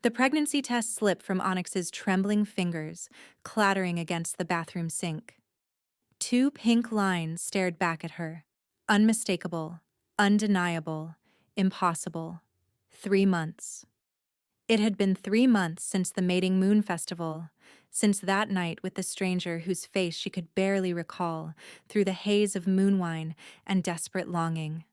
The pregnancy test slipped from Onyx's trembling fingers, clattering against the bathroom sink. Two pink lines stared back at her. Unmistakable, undeniable, impossible. 3 months. It had been 3 months since the mating moon festival, since that night with the stranger whose face she could barely recall through the haze of moonwine and desperate longing.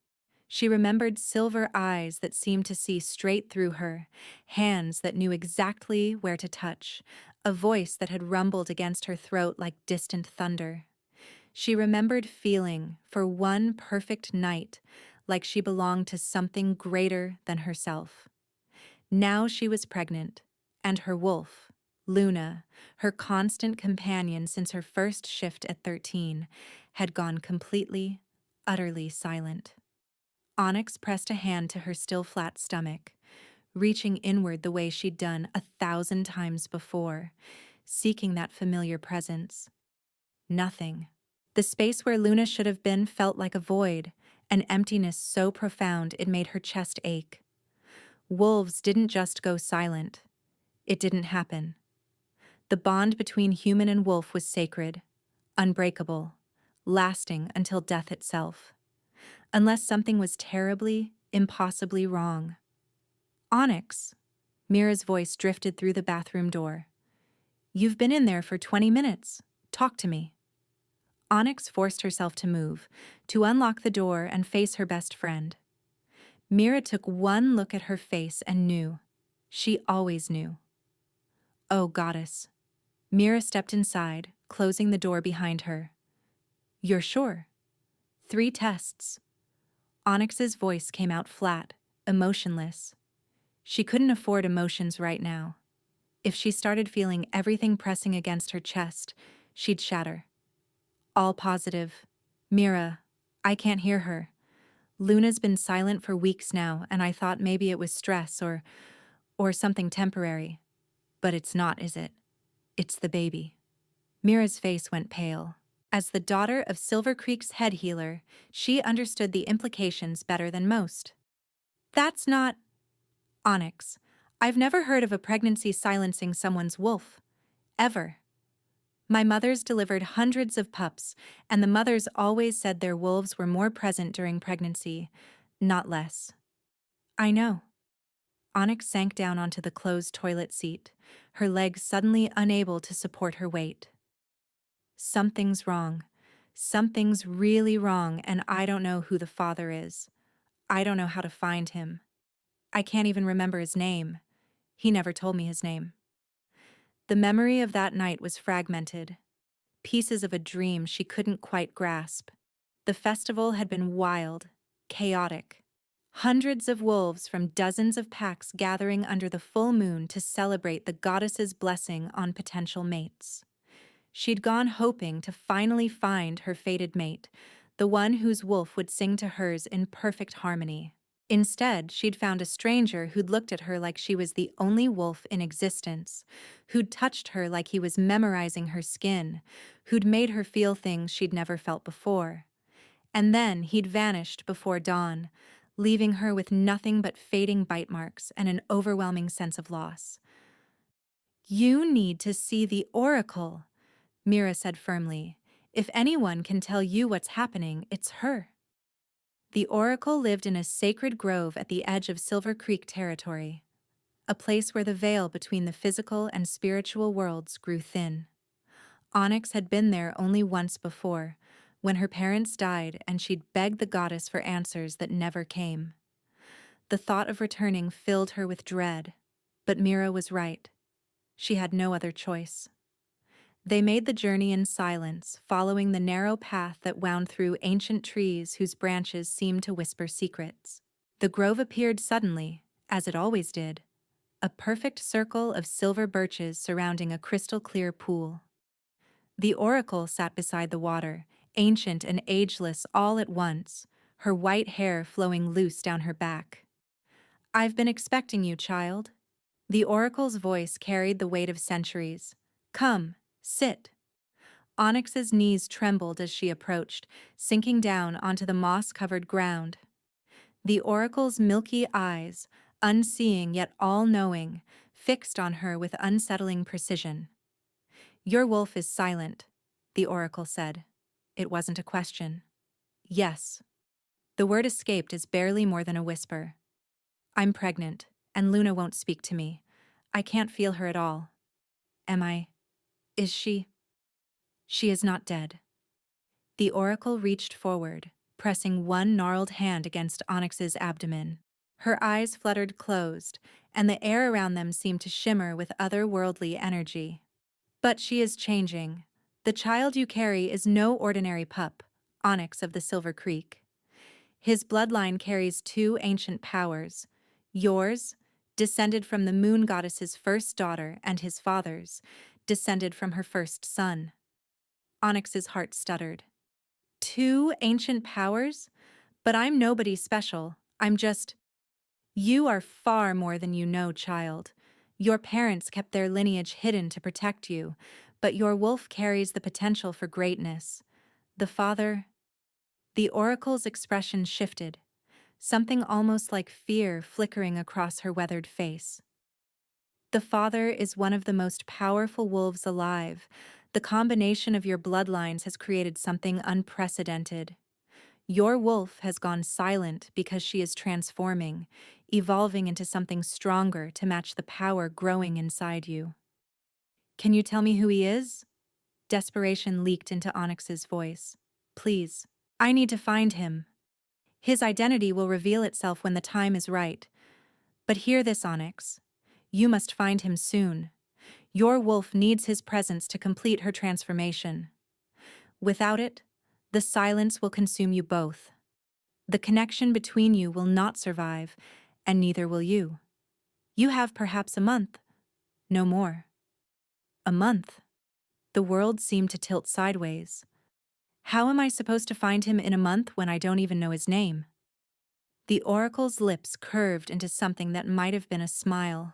She remembered silver eyes that seemed to see straight through her, hands that knew exactly where to touch, a voice that had rumbled against her throat like distant thunder. She remembered feeling, for one perfect night, like she belonged to something greater than herself. Now she was pregnant, and her wolf, Luna, her constant companion since her first shift at 13, had gone completely, utterly silent. Onyx pressed a hand to her still flat stomach, reaching inward the way she'd done 1,000 times before, seeking that familiar presence. Nothing. The space where Luna should have been felt like a void, an emptiness so profound it made her chest ache. Wolves didn't just go silent. It didn't happen. The bond between human and wolf was sacred, unbreakable, lasting until death itself. Unless something was terribly, impossibly wrong. Onyx. Mira's voice drifted through the bathroom door. You've been in there for 20 minutes. Talk to me. Onyx forced herself to move, to unlock the door and face her best friend. Mira took one look at her face and knew. She always knew. Oh, goddess. Mira stepped inside, closing the door behind her. You're sure? 3 tests. Onyx's voice came out flat, emotionless. She couldn't afford emotions right now. If she started feeling everything pressing against her chest, she'd shatter. All positive. Mira, I can't hear her. Luna's been silent for weeks now, and I thought maybe it was stress or something temporary. But it's not, is it? It's the baby. Mira's face went pale. As the daughter of Silver Creek's head healer, she understood the implications better than most. That's not... Onyx, I've never heard of a pregnancy silencing someone's wolf. Ever. My mother's delivered hundreds of pups, and the mothers always said their wolves were more present during pregnancy, not less. I know. Onyx sank down onto the closed toilet seat, her legs suddenly unable to support her weight. Something's wrong. Something's really wrong, and I don't know who the father is. I don't know how to find him. I can't even remember his name. He never told me his name. The memory of that night was fragmented. Pieces of a dream she couldn't quite grasp. The festival had been wild, chaotic. Hundreds of wolves from dozens of packs gathering under the full moon to celebrate the goddess's blessing on potential mates. She'd gone hoping to finally find her fated mate, the one whose wolf would sing to hers in perfect harmony. Instead, she'd found a stranger who'd looked at her like she was the only wolf in existence, who'd touched her like he was memorizing her skin, who'd made her feel things she'd never felt before. And then he'd vanished before dawn, leaving her with nothing but fading bite marks and an overwhelming sense of loss. You need to see the oracle, Mira said firmly. If anyone can tell you what's happening, it's her. The oracle lived in a sacred grove at the edge of Silver Creek territory, a place where the veil between the physical and spiritual worlds grew thin. Onyx had been there only once before, when her parents died and she'd begged the goddess for answers that never came. The thought of returning filled her with dread, but Mira was right. She had no other choice. They made the journey in silence, following the narrow path that wound through ancient trees whose branches seemed to whisper secrets. The grove appeared suddenly, as it always did, a perfect circle of silver birches surrounding a crystal-clear pool. The oracle sat beside the water, ancient and ageless all at once, her white hair flowing loose down her back. I've been expecting you, child. The oracle's voice carried the weight of centuries. Come, sit. Onyx's knees trembled as she approached, sinking down onto the moss-covered ground. The oracle's milky eyes, unseeing yet all-knowing, fixed on her with unsettling precision. "Your wolf is silent," the oracle said. It wasn't a question. "Yes." The word escaped as barely more than a whisper. "I'm pregnant, and Luna won't speak to me. I can't feel her at all. Am I? Is she?" "She is not dead." The oracle reached forward, pressing one gnarled hand against Onyx's abdomen. Her eyes fluttered closed, and the air around them seemed to shimmer with otherworldly energy. "But she is changing. The child you carry is no ordinary pup, Onyx of the Silver Creek. His bloodline carries two ancient powers. Yours, descended from the moon goddess's first daughter, and his father's, descended from her first son." Onyx's heart stuttered. "Two ancient powers? But I'm nobody special. I'm just—" "You are far more than you know, child. Your parents kept their lineage hidden to protect you, but your wolf carries the potential for greatness. The father—" The oracle's expression shifted, something almost like fear flickering across her weathered face. "The father is one of the most powerful wolves alive. The combination of your bloodlines has created something unprecedented. Your wolf has gone silent because she is transforming, evolving into something stronger to match the power growing inside you." "Can you tell me who he is?" Desperation leaked into Onyx's voice. "Please. I need to find him. His identity will reveal itself when the time is right. But hear this, Onyx. You must find him soon. Your wolf needs his presence to complete her transformation. Without it, the silence will consume you both. The connection between you will not survive, and neither will you. You have perhaps a month, no more." "A month?" The world seemed to tilt sideways. "How am I supposed to find him in a month when I don't even know his name?" The oracle's lips curved into something that might have been a smile.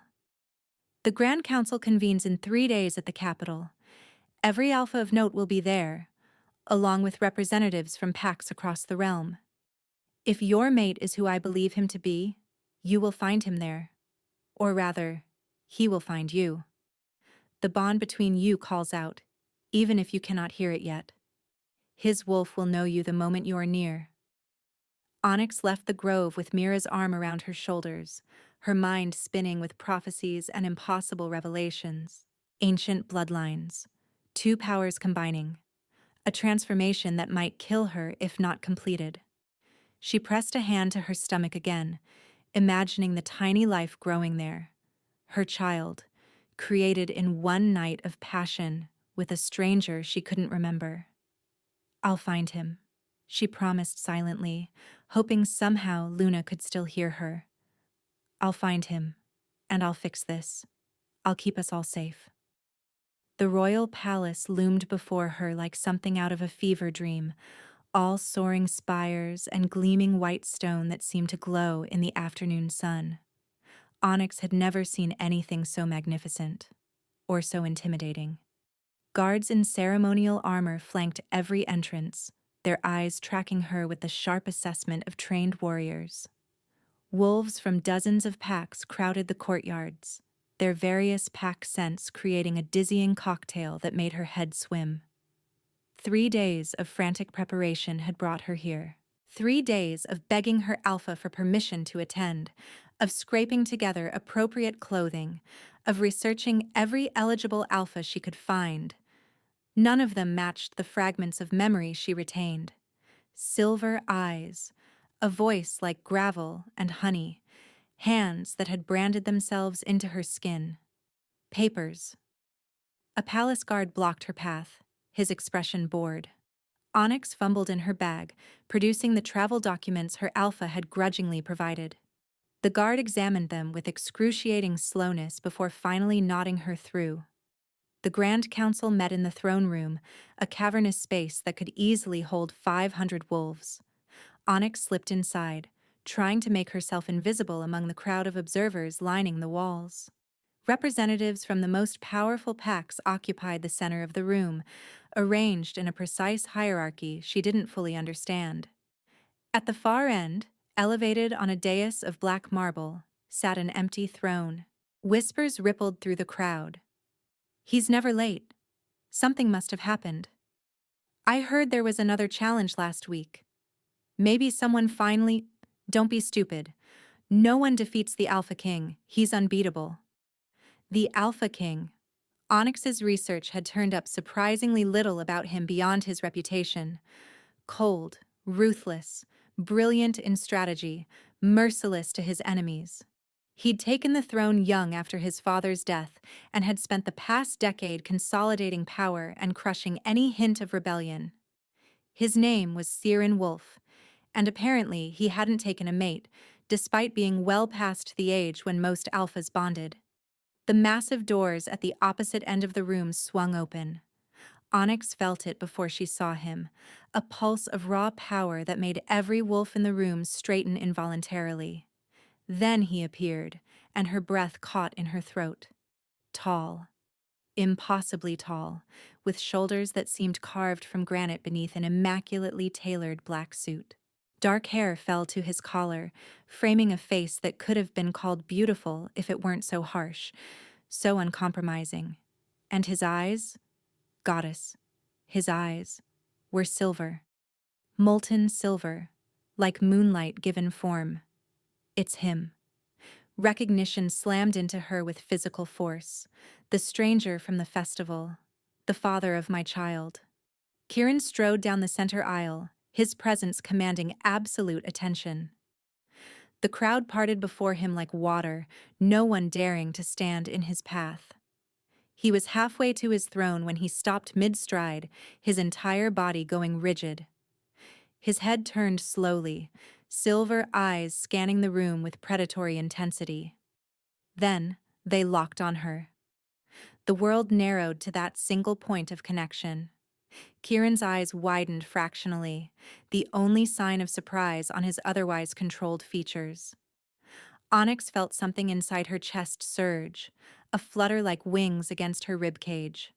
"The Grand Council convenes in 3 days at the capital. Every alpha of note will be there, along with representatives from packs across the realm. If your mate is who I believe him to be, you will find him there. Or rather, he will find you. The bond between you calls out, even if you cannot hear it yet. His wolf will know you the moment you are near." Onyx left the grove with Mira's arm around her shoulders, her mind spinning with prophecies and impossible revelations. Ancient bloodlines. Two powers combining. A transformation that might kill her if not completed. She pressed a hand to her stomach again, imagining the tiny life growing there. Her child, created in one night of passion with a stranger she couldn't remember. "I'll find him," she promised silently, hoping somehow Luna could still hear her. "I'll find him, and I'll fix this. I'll keep us all safe." The royal palace loomed before her like something out of a fever dream, all soaring spires and gleaming white stone that seemed to glow in the afternoon sun. Onyx had never seen anything so magnificent, or so intimidating. Guards in ceremonial armor flanked every entrance, their eyes tracking her with the sharp assessment of trained warriors. Wolves from dozens of packs crowded the courtyards, their various pack scents creating a dizzying cocktail that made her head swim. 3 days of frantic preparation had brought her here. 3 days of begging her alpha for permission to attend, of scraping together appropriate clothing, of researching every eligible alpha she could find. None of them matched the fragments of memory she retained. Silver eyes, a voice like gravel and honey, hands that had branded themselves into her skin. Papers. A palace guard blocked her path, his expression bored. Onyx fumbled in her bag, producing the travel documents her alpha had grudgingly provided. The guard examined them with excruciating slowness before finally nodding her through. The Grand Council met in the throne room, a cavernous space that could easily hold 500 wolves. Onyx slipped inside, trying to make herself invisible among the crowd of observers lining the walls. Representatives from the most powerful packs occupied the center of the room, arranged in a precise hierarchy she didn't fully understand. At the far end, elevated on a dais of black marble, sat an empty throne. Whispers rippled through the crowd. He's never late. Something must have happened. I heard there was another challenge last week. Maybe someone finally— Don't be stupid. No one defeats the Alpha King. He's unbeatable. The Alpha King. Onyx's research had turned up surprisingly little about him beyond his reputation. Cold, ruthless, brilliant in strategy, merciless to his enemies. He'd taken the throne young after his father's death and had spent the past decade consolidating power and crushing any hint of rebellion. His name was Kieran Wolf, and apparently he hadn't taken a mate, despite being well past the age when most alphas bonded. The massive doors at the opposite end of the room swung open. Onyx felt it before she saw him, a pulse of raw power that made every wolf in the room straighten involuntarily. Then he appeared, and her breath caught in her throat. Tall. Impossibly tall, with shoulders that seemed carved from granite beneath an immaculately tailored black suit. Dark hair fell to his collar, framing a face that could have been called beautiful if it weren't so harsh, so uncompromising. And his eyes? Goddess. His eyes were silver. Molten silver, like moonlight given form. It's him. Recognition slammed into her with physical force. The stranger from the festival. The father of my child. Kieran strode down the center aisle, his presence commanding absolute attention. The crowd parted before him like water, no one daring to stand in his path. He was halfway to his throne when he stopped mid-stride, his entire body going rigid. His head turned slowly, silver eyes scanning the room with predatory intensity. Then, they locked on her. The world narrowed to that single point of connection. Kieran's eyes widened fractionally, the only sign of surprise on his otherwise controlled features. Onyx felt something inside her chest surge, a flutter like wings against her ribcage.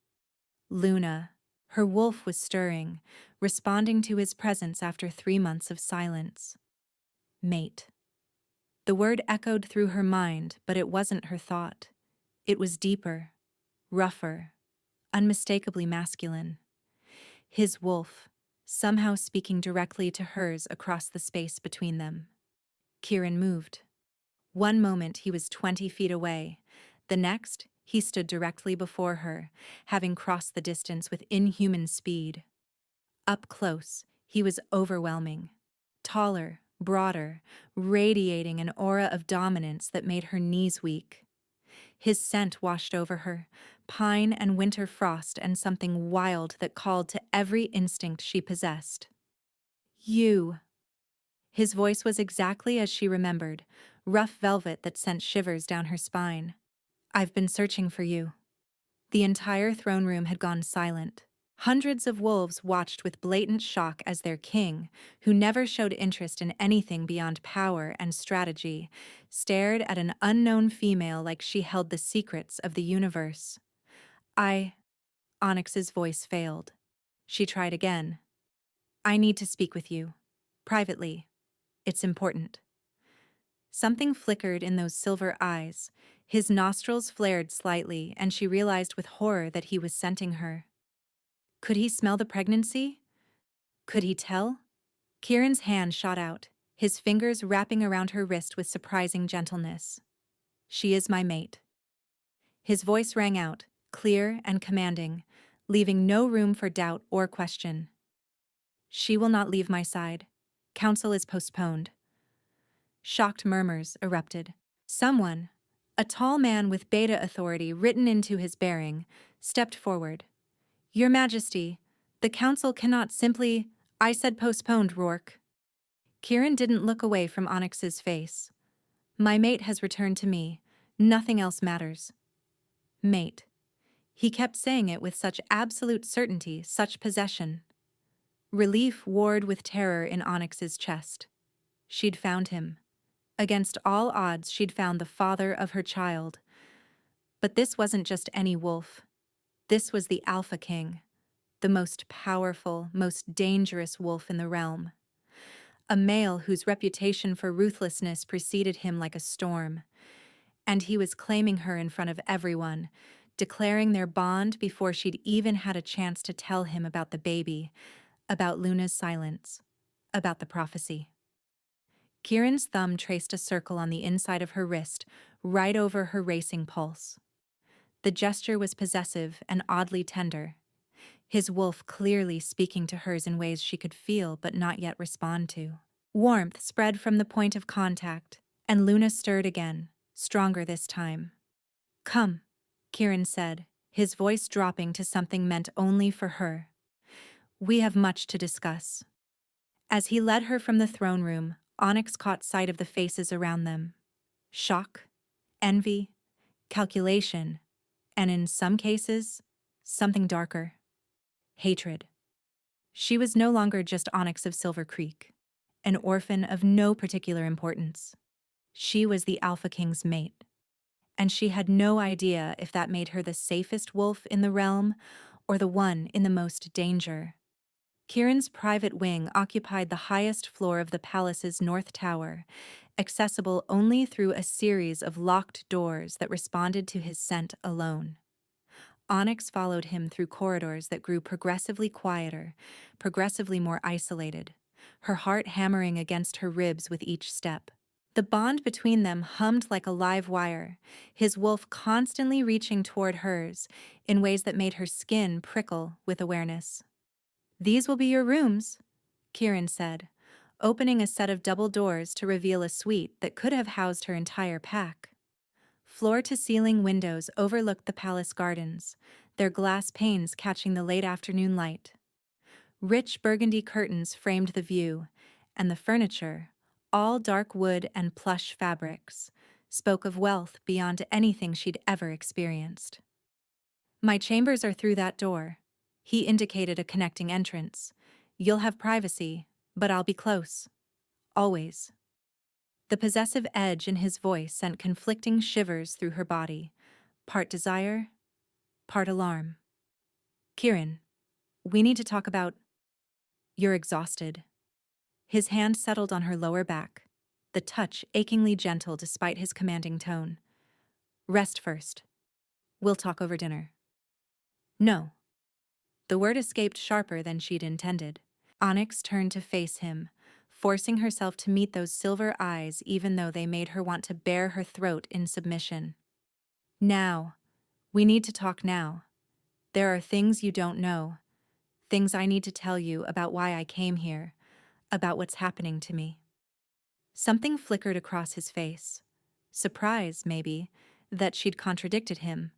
Luna, her wolf, was stirring, responding to his presence after 3 months of silence. Mate. The word echoed through her mind, but it wasn't her thought. It was deeper, rougher, unmistakably masculine. His wolf, somehow speaking directly to hers across the space between them. Kieran moved. One moment he was 20 feet away. The next, he stood directly before her, having crossed the distance with inhuman speed. Up close, he was overwhelming. Taller, broader, radiating an aura of dominance that made her knees weak. His scent washed over her, pine and winter frost and something wild that called to every instinct she possessed. You. His voice was exactly as she remembered, rough velvet that sent shivers down her spine. I've been searching for you. The entire throne room had gone silent. Hundreds of wolves watched with blatant shock as their king, who never showed interest in anything beyond power and strategy, stared at an unknown female like she held the secrets of the universe. Onyx's voice failed. She tried again. I need to speak with you. Privately. It's important. Something flickered in those silver eyes. His nostrils flared slightly, and she realized with horror that he was scenting her. Could he smell the pregnancy? Could he tell? Kieran's hand shot out, his fingers wrapping around her wrist with surprising gentleness. She is my mate. His voice rang out, clear and commanding, leaving no room for doubt or question. She will not leave my side. Council is postponed. Shocked murmurs erupted. Someone, a tall man with beta authority written into his bearing, stepped forward. Your Majesty, the council cannot simply— I said postponed, Rourke. Kieran didn't look away from Onyx's face. My mate has returned to me. Nothing else matters. Mate. He kept saying it with such absolute certainty, such possession. Relief warred with terror in Onyx's chest. She'd found him. Against all odds, she'd found the father of her child. But this wasn't just any wolf. This was the Alpha King, the most powerful, most dangerous wolf in the realm. A male whose reputation for ruthlessness preceded him like a storm. And he was claiming her in front of everyone, declaring their bond before she'd even had a chance to tell him about the baby, about Luna's silence, about the prophecy. Kieran's thumb traced a circle on the inside of her wrist, right over her racing pulse. The gesture was possessive and oddly tender, his wolf clearly speaking to hers in ways she could feel but not yet respond to. Warmth spread from the point of contact, and Luna stirred again, stronger this time. "Come," Kieran said, his voice dropping to something meant only for her. "We have much to discuss." As he led her from the throne room, Onyx caught sight of the faces around them. Shock, envy, calculation, and in some cases, something darker. Hatred. She was no longer just Onyx of Silver Creek, an orphan of no particular importance. She was the Alpha King's mate, and she had no idea if that made her the safest wolf in the realm or the one in the most danger. Kieran's private wing occupied the highest floor of the palace's north tower, accessible only through a series of locked doors that responded to his scent alone. Onyx followed him through corridors that grew progressively quieter, progressively more isolated, her heart hammering against her ribs with each step. The bond between them hummed like a live wire, his wolf constantly reaching toward hers in ways that made her skin prickle with awareness. "These will be your rooms," Kieran said, opening a set of double doors to reveal a suite that could have housed her entire pack. Floor-to-ceiling windows overlooked the palace gardens, their glass panes catching the late afternoon light. Rich burgundy curtains framed the view, and the furniture, all dark wood and plush fabrics, spoke of wealth beyond anything she'd ever experienced. "My chambers are through that door." He indicated a connecting entrance. "You'll have privacy, but I'll be close. Always." The possessive edge in his voice sent conflicting shivers through her body, part desire, part alarm. "Kieran, we need to talk about—" "You're exhausted." His hand settled on her lower back, the touch achingly gentle despite his commanding tone. "Rest first. We'll talk over dinner." "No." The word escaped sharper than she'd intended. Onyx turned to face him, forcing herself to meet those silver eyes even though they made her want to bare her throat in submission. "Now. We need to talk now. There are things you don't know. Things I need to tell you about why I came here, about what's happening to me." Something flickered across his face. Surprise, maybe, that she'd contradicted him.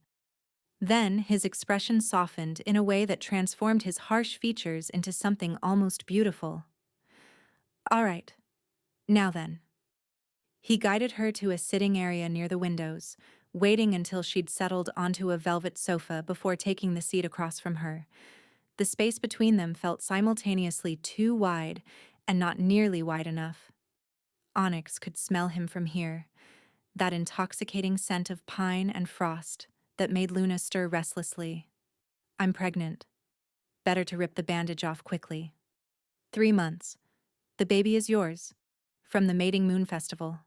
Then his expression softened in a way that transformed his harsh features into something almost beautiful. "All right. Now then." He guided her to a sitting area near the windows, waiting until she'd settled onto a velvet sofa before taking the seat across from her. The space between them felt simultaneously too wide and not nearly wide enough. Onyx could smell him from here, that intoxicating scent of pine and frost that made Luna stir restlessly. "I'm pregnant. Better to rip the bandage off quickly." 3 months. The baby is yours. From the mating moon festival."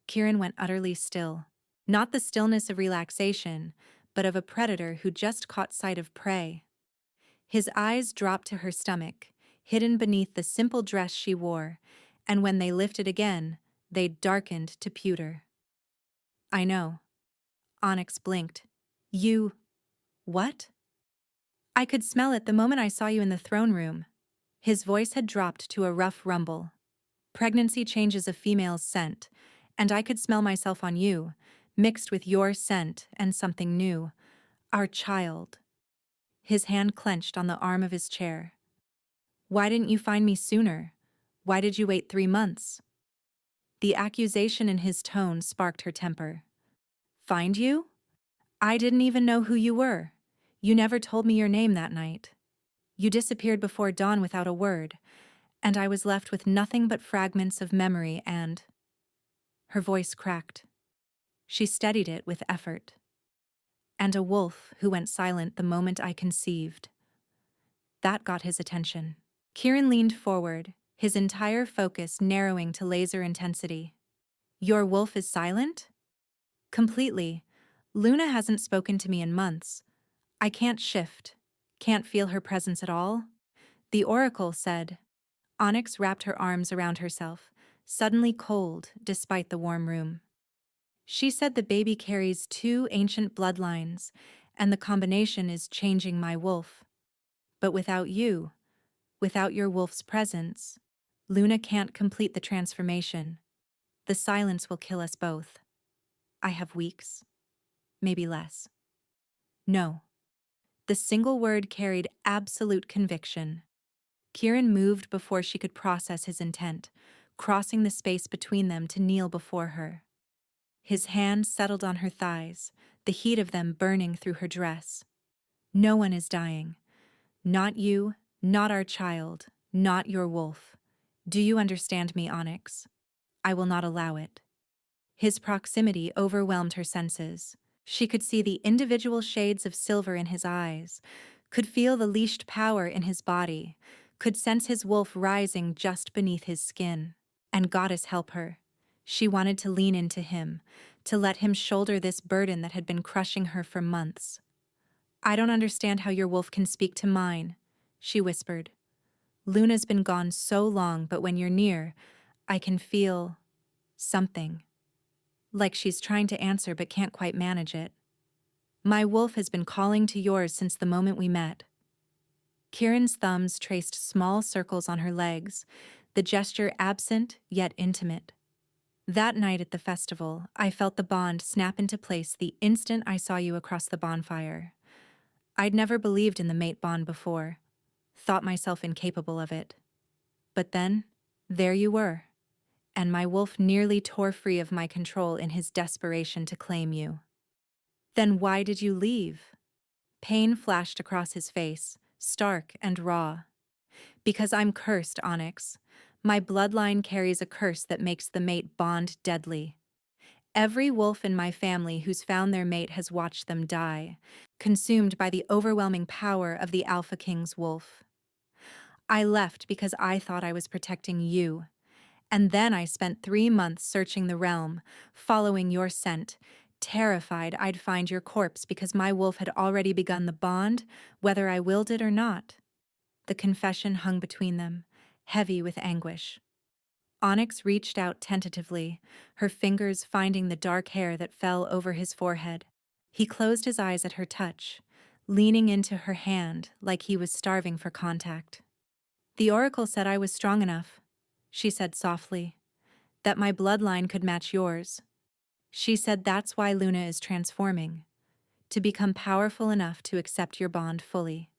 Kieran went utterly still. Not the stillness of relaxation, but of a predator who just caught sight of prey. His eyes dropped to her stomach, hidden beneath the simple dress she wore, and when they lifted again, they darkened to pewter. "I know." Onyx blinked. "You... what?" "I could smell it the moment I saw you in the throne room." His voice had dropped to a rough rumble. "Pregnancy changes a female's scent, and I could smell myself on you, mixed with your scent and something new. Our child." His hand clenched on the arm of his chair. "Why didn't you find me sooner? Why did you wait 3 months?" The accusation in his tone sparked her temper. "Find you? I didn't even know who you were. You never told me your name that night. You disappeared before dawn without a word, and I was left with nothing but fragments of memory and—" Her voice cracked. She steadied it with effort. "And a wolf who went silent the moment I conceived." That got his attention. Kieran leaned forward, his entire focus narrowing to laser intensity. "Your wolf is silent?" Completely. Luna hasn't spoken to me in months. I can't shift. Can't feel her presence at all. The oracle said. Onyx wrapped her arms around herself, suddenly cold despite the warm room. She said the baby carries two ancient bloodlines, and the combination is changing my wolf. But without you, without your wolf's presence, Luna can't complete the transformation. The silence will kill us both. I have weeks, maybe less. No. The single word carried absolute conviction. Kieran moved before she could process his intent, crossing the space between them to kneel before her. His hand settled on her thighs, the heat of them burning through her dress. No one is dying. Not you, not our child, not your wolf. Do you understand me, Onyx? I will not allow it. His proximity overwhelmed her senses. She could see the individual shades of silver in his eyes, could feel the leashed power in his body, could sense his wolf rising just beneath his skin. And goddess help her. She wanted to lean into him, to let him shoulder this burden that had been crushing her for months. I don't understand how your wolf can speak to mine, she whispered. Luna's been gone so long, but when you're near, I can feel something. Like she's trying to answer but can't quite manage it. My wolf has been calling to yours since the moment we met. Kieran's thumbs traced small circles on her legs, the gesture absent yet intimate. That night at the festival, I felt the bond snap into place the instant I saw you across the bonfire. I'd never believed in the mate bond before, thought myself incapable of it. But then, there you were, and my wolf nearly tore free of my control in his desperation to claim you. Then why did you leave? Pain flashed across his face, stark and raw. Because I'm cursed, Onyx. My bloodline carries a curse that makes the mate bond deadly. Every wolf in my family who's found their mate has watched them die, consumed by the overwhelming power of the Alpha King's wolf. I left because I thought I was protecting you. And then I spent 3 months searching the realm, following your scent, terrified I'd find your corpse because my wolf had already begun the bond, whether I willed it or not. The confession hung between them, heavy with anguish. Onyx reached out tentatively, her fingers finding the dark hair that fell over his forehead. He closed his eyes at her touch, leaning into her hand like he was starving for contact. The oracle said I was strong enough, she said softly, that my bloodline could match yours. She said that's why Luna is transforming, to become powerful enough to accept your bond fully.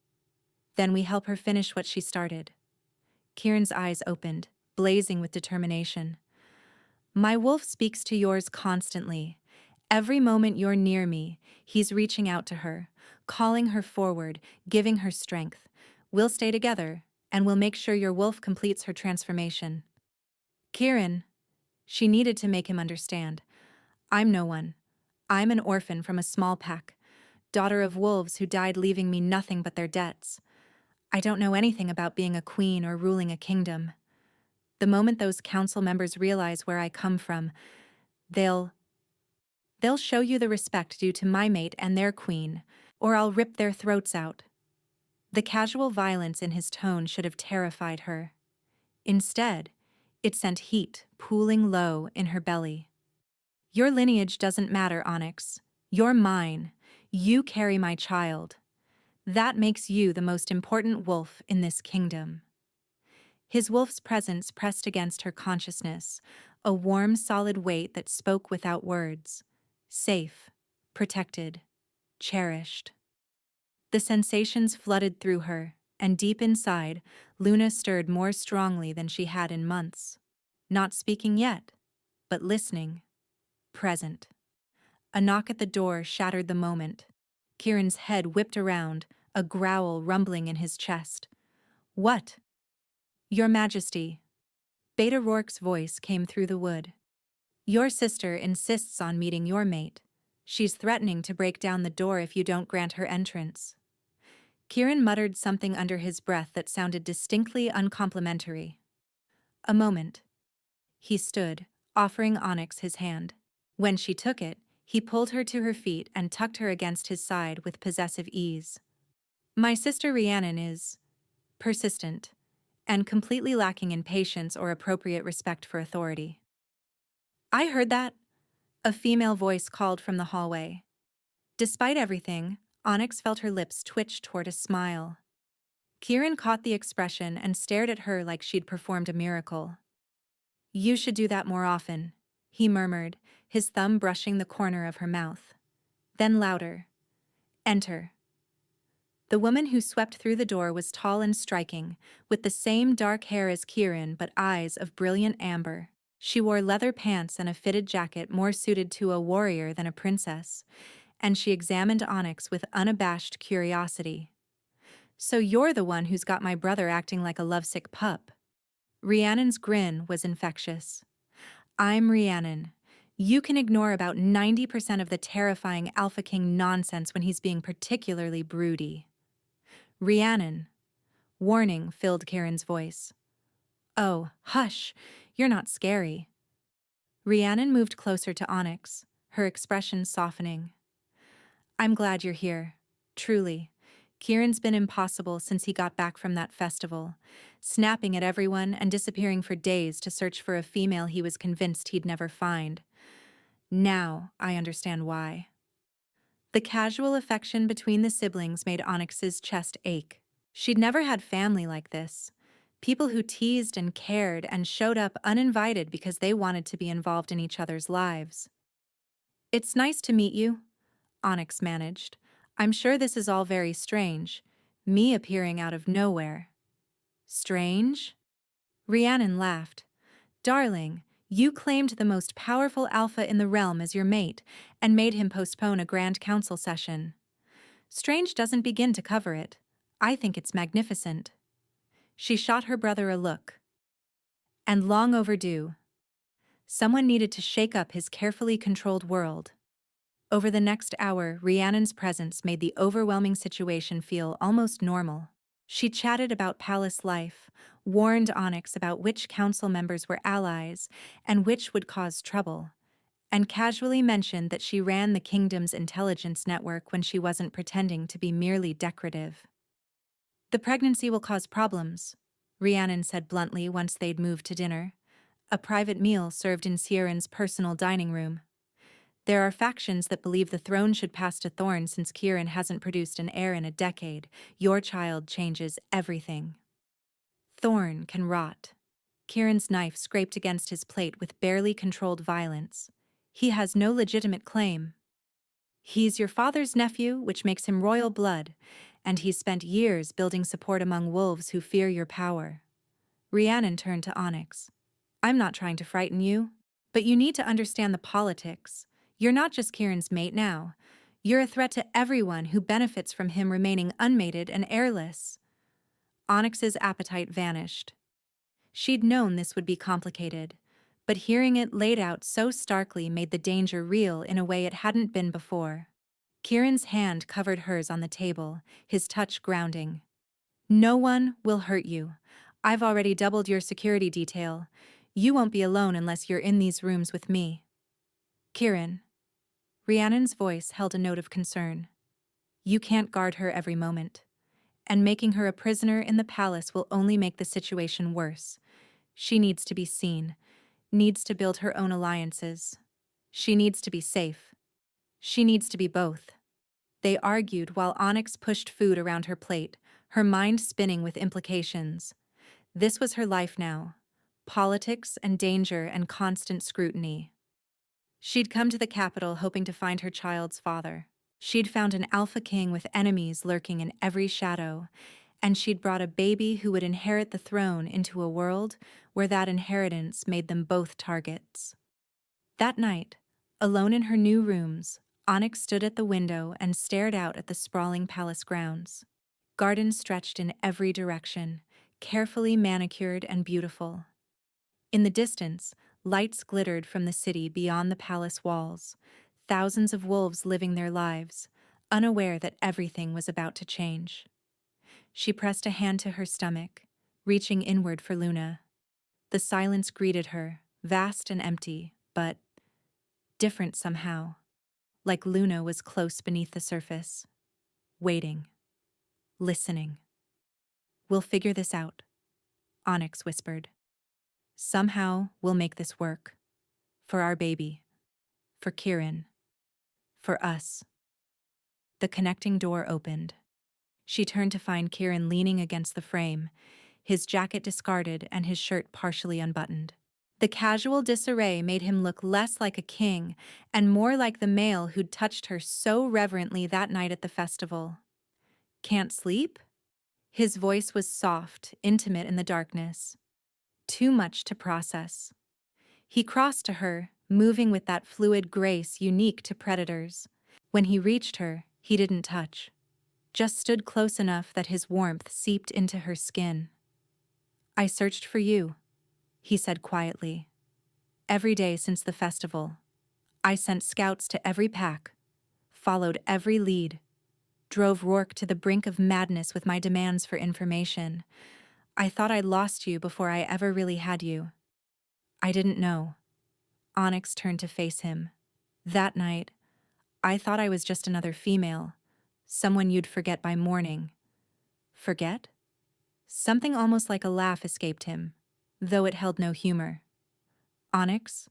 Then we help her finish what she started. Kieran's eyes opened, blazing with determination. My wolf speaks to yours constantly. Every moment you're near me, he's reaching out to her, calling her forward, giving her strength. We'll stay together, and we'll make sure your wolf completes her transformation. Kieran, she needed to make him understand. I'm no one. I'm an orphan from a small pack, daughter of wolves who died leaving me nothing but their debts. I don't know anything about being a queen or ruling a kingdom. The moment those council members realize where I come from, they'll show you the respect due to my mate and their queen, or I'll rip their throats out. The casual violence in his tone should have terrified her. Instead, it sent heat pooling low in her belly. Your lineage doesn't matter, Onyx. You're mine. You carry my child. That makes you the most important wolf in this kingdom. His wolf's presence pressed against her consciousness, a warm, solid weight that spoke without words. Safe, protected, cherished. The sensations flooded through her, and deep inside, Luna stirred more strongly than she had in months. Not speaking yet, but listening, present. A knock at the door shattered the moment. Kieran's head whipped around, a growl rumbling in his chest. What? Your Majesty. Beta Rourke's voice came through the wood. Your sister insists on meeting your mate. She's threatening to break down the door if you don't grant her entrance. Kieran muttered something under his breath that sounded distinctly uncomplimentary. A moment. He stood, offering Onyx his hand. When she took it, He pulled her to her feet and tucked her against his side with possessive ease. My sister Rhiannon is persistent and completely lacking in patience or appropriate respect for authority. I heard that, a female voice called from the hallway. Despite everything, Onyx felt her lips twitch toward a smile. Kieran caught the expression and stared at her like she'd performed a miracle. You should do that more often, he murmured, his thumb brushing the corner of her mouth. Then louder. Enter. The woman who swept through the door was tall and striking, with the same dark hair as Kieran but eyes of brilliant amber. She wore leather pants and a fitted jacket more suited to a warrior than a princess, and she examined Onyx with unabashed curiosity. So you're the one who's got my brother acting like a lovesick pup. Rhiannon's grin was infectious. I'm Rhiannon. You can ignore about 90% of the terrifying Alpha King nonsense when he's being particularly broody. Rhiannon. Warning filled Kieran's voice. Oh, hush. You're not scary. Rhiannon moved closer to Onyx, her expression softening. I'm glad you're here. Truly. Kieran's been impossible since he got back from that festival, snapping at everyone and disappearing for days to search for a female he was convinced he'd never find. Now I understand why. The casual affection between the siblings made Onyx's chest ache. She'd never had family like this. People who teased and cared and showed up uninvited because they wanted to be involved in each other's lives. It's nice to meet you, Onyx managed. I'm sure this is all very strange, me appearing out of nowhere. Strange? Rhiannon laughed. Darling, you claimed the most powerful alpha in the realm as your mate and made him postpone a grand council session. Strange doesn't begin to cover it. I think it's magnificent. She shot her brother a look. And long overdue. Someone needed to shake up his carefully controlled world. Over the next hour, Rhiannon's presence made the overwhelming situation feel almost normal. She chatted about palace life, warned Onyx about which council members were allies and which would cause trouble, and casually mentioned that she ran the kingdom's intelligence network when she wasn't pretending to be merely decorative. The pregnancy will cause problems, Rhiannon said bluntly once they'd moved to dinner, a private meal served in Kieran's personal dining room. There are factions that believe the throne should pass to Thorn since Kieran hasn't produced an heir in a decade. Your child changes everything. Thorn can rot. Kieran's knife scraped against his plate with barely controlled violence. He has no legitimate claim. He's your father's nephew, which makes him royal blood, and he's spent years building support among wolves who fear your power. Rhiannon turned to Onyx. I'm not trying to frighten you, but you need to understand the politics. You're not just Kieran's mate now. You're a threat to everyone who benefits from him remaining unmated and heirless. Onyx's appetite vanished. She'd known this would be complicated, but hearing it laid out so starkly made the danger real in a way it hadn't been before. Kieran's hand covered hers on the table, his touch grounding. No one will hurt you. I've already doubled your security detail. You won't be alone unless you're in these rooms with me. Kieran. Rhiannon's voice held a note of concern. You can't guard her every moment, and making her a prisoner in the palace will only make the situation worse. She needs to be seen, needs to build her own alliances. She needs to be safe. She needs to be both. They argued while Onyx pushed food around her plate, her mind spinning with implications. This was her life now. Politics and danger and constant scrutiny. She'd come to the capital hoping to find her child's father. She'd found an alpha king with enemies lurking in every shadow, and she'd brought a baby who would inherit the throne into a world where that inheritance made them both targets. That night, alone in her new rooms, Onyx stood at the window and stared out at the sprawling palace grounds. Gardens stretched in every direction, carefully manicured and beautiful. In the distance, lights glittered from the city beyond the palace walls, thousands of wolves living their lives, unaware that everything was about to change. She pressed a hand to her stomach, reaching inward for Luna. The silence greeted her, vast and empty, but different somehow. like Luna was close beneath the surface, waiting, listening. "We'll figure this out," Onyx whispered. "Somehow we'll make this work. For our baby. For Kieran. For us." The connecting door opened. She turned to find Kieran leaning against the frame, his jacket discarded and his shirt partially unbuttoned. The casual disarray made him look less like a king and more like the male who'd touched her so reverently that night at the festival. "Can't sleep?" His voice was soft, intimate in the darkness. Too much to process. He crossed to her, moving with that fluid grace unique to predators. When he reached her, he didn't touch, just stood close enough that his warmth seeped into her skin. "I searched for you," he said quietly. "Every day since the festival. I sent scouts to every pack, followed every lead, drove Rourke to the brink of madness with my demands for information. I thought I'd lost you before I ever really had you. I didn't know." Onyx turned to face him. "That night, I thought I was just another female, someone you'd forget by morning." "Forget?" Something almost like a laugh escaped him, though it held no humor. "Onyx,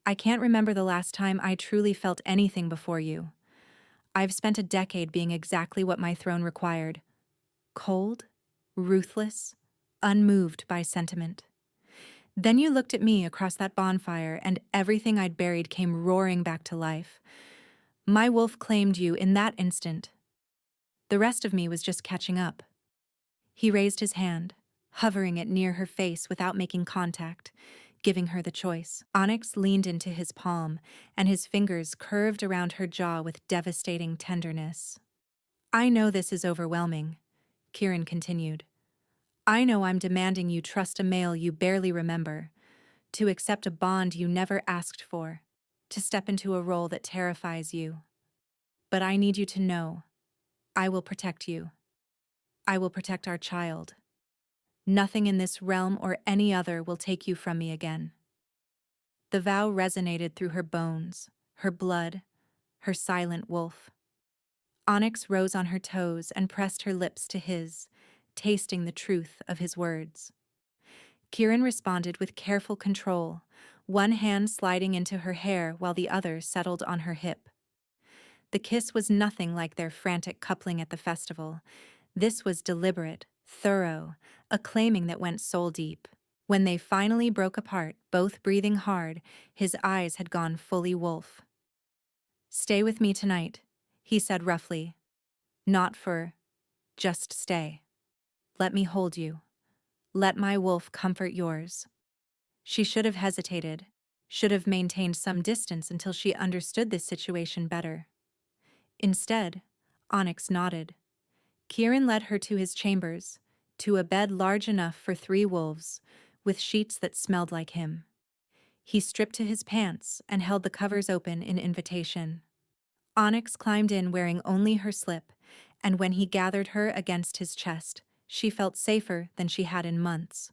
I can't remember the last time I truly felt anything before you. I've spent a decade being exactly what my throne required. Cold, ruthless, unmoved by sentiment. Then you looked at me across that bonfire and everything I'd buried came roaring back to life. My wolf claimed you in that instant. The rest of me was just catching up." He raised his hand, hovering it near her face without making contact, giving her the choice. Onyx leaned into his palm, and his fingers curved around her jaw with devastating tenderness. "I know this is overwhelming," Kieran continued. "I know I'm demanding you trust a male you barely remember, to accept a bond you never asked for, to step into a role that terrifies you. But I need you to know, I will protect you. I will protect our child. Nothing in this realm or any other will take you from me again." The vow resonated through her bones, her blood, her silent wolf. Onyx rose on her toes and pressed her lips to his, tasting the truth of his words. Kieran responded with careful control, one hand sliding into her hair while the other settled on her hip. The kiss was nothing like their frantic coupling at the festival. This was deliberate, thorough, a claiming that went soul deep. When they finally broke apart, both breathing hard, his eyes had gone fully wolf. "Stay with me tonight," he said roughly. "Not for, just stay. Let me hold you. Let my wolf comfort yours." She should have hesitated, should have maintained some distance until she understood this situation better. Instead, Onyx nodded. Kieran led her to his chambers, to a bed large enough for 3 wolves, with sheets that smelled like him. He stripped to his pants and held the covers open in invitation. Onyx climbed in wearing only her slip, and when he gathered her against his chest, she felt safer than she had in months.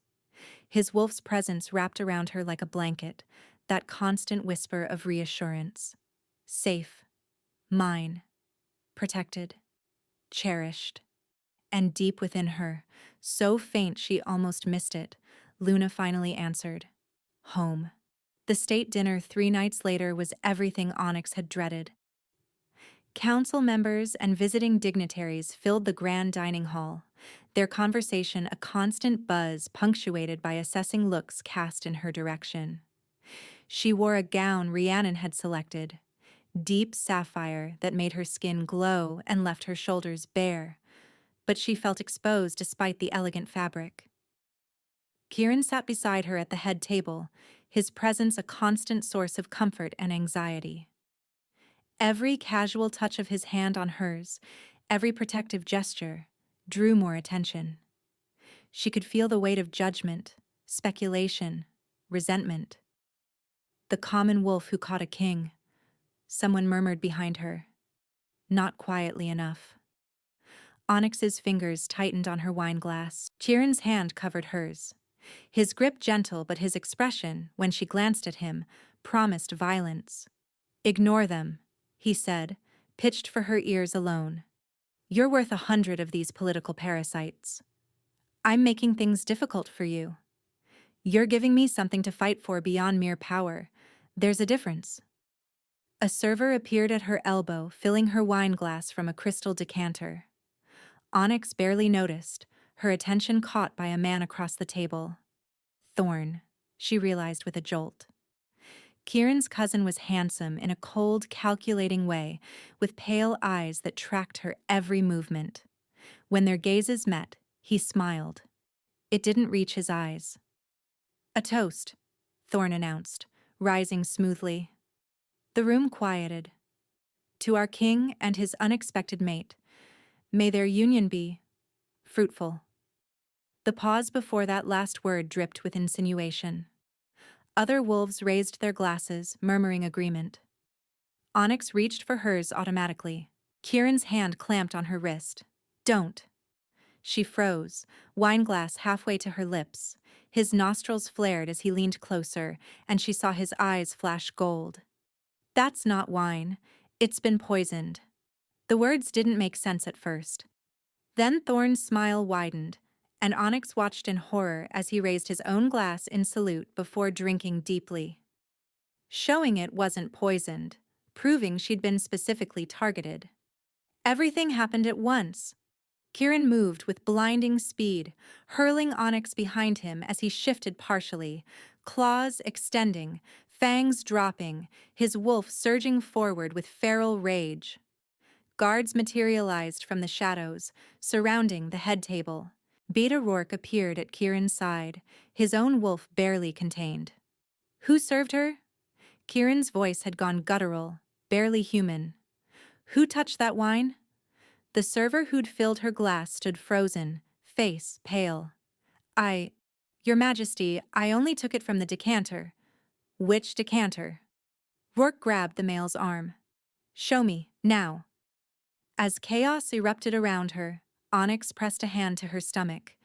His wolf's presence wrapped around her like a blanket, that constant whisper of reassurance. Safe. Mine. Protected. Cherished. And deep within her, so faint she almost missed it, Luna finally answered. Home. The state dinner 3 nights later was everything Onyx had dreaded. Council members and visiting dignitaries filled the grand dining hall, their conversation a constant buzz punctuated by assessing looks cast in her direction. She wore a gown Rhiannon had selected, deep sapphire that made her skin glow and left her shoulders bare, but she felt exposed despite the elegant fabric. Kieran sat beside her at the head table, his presence a constant source of comfort and anxiety. Every casual touch of his hand on hers, every protective gesture, drew more attention. She could feel the weight of judgment, speculation, resentment. The common wolf who caught a king, someone murmured behind her. Not quietly enough. Onyx's fingers tightened on her wine glass. Kieran's hand covered hers. His grip gentle, but his expression, when she glanced at him, promised violence. Ignore them, he said, pitched for her ears alone. You're worth 100 of these political parasites. I'm making things difficult for you. You're giving me something to fight for beyond mere power. There's a difference. A server appeared at her elbow, filling her wine glass from a crystal decanter. Onyx barely noticed, her attention caught by a man across the table. Thorn, she realized with a jolt. Kieran's cousin was handsome in a cold, calculating way, with pale eyes that tracked her every movement. When their gazes met, he smiled. It didn't reach his eyes. A toast, Thorn announced, rising smoothly. The room quieted. To our king and his unexpected mate, may their union be fruitful. The pause before that last word dripped with insinuation. Other wolves raised their glasses, murmuring agreement. Onyx reached for hers automatically. Kieran's hand clamped on her wrist. Don't. She froze, wineglass halfway to her lips. His nostrils flared as he leaned closer, and she saw his eyes flash gold. That's not wine. It's been poisoned. The words didn't make sense at first. Then Thorn's smile widened, and Onyx watched in horror as he raised his own glass in salute before drinking deeply. Showing it wasn't poisoned, proving she'd been specifically targeted. Everything happened at once. Kieran moved with blinding speed, hurling Onyx behind him as he shifted partially, claws extending, fangs dropping, his wolf surging forward with feral rage. Guards materialized from the shadows, surrounding the head table. Beta Rourke appeared at Kieran's side, his own wolf barely contained. Who served her? Kieran's voice had gone guttural, barely human. Who touched that wine? The server who'd filled her glass stood frozen, face pale. Your Majesty, I only took it from the decanter. Which decanter? Rourke grabbed the male's arm. Show me, now. As chaos erupted around her, Onyx pressed a hand to her stomach.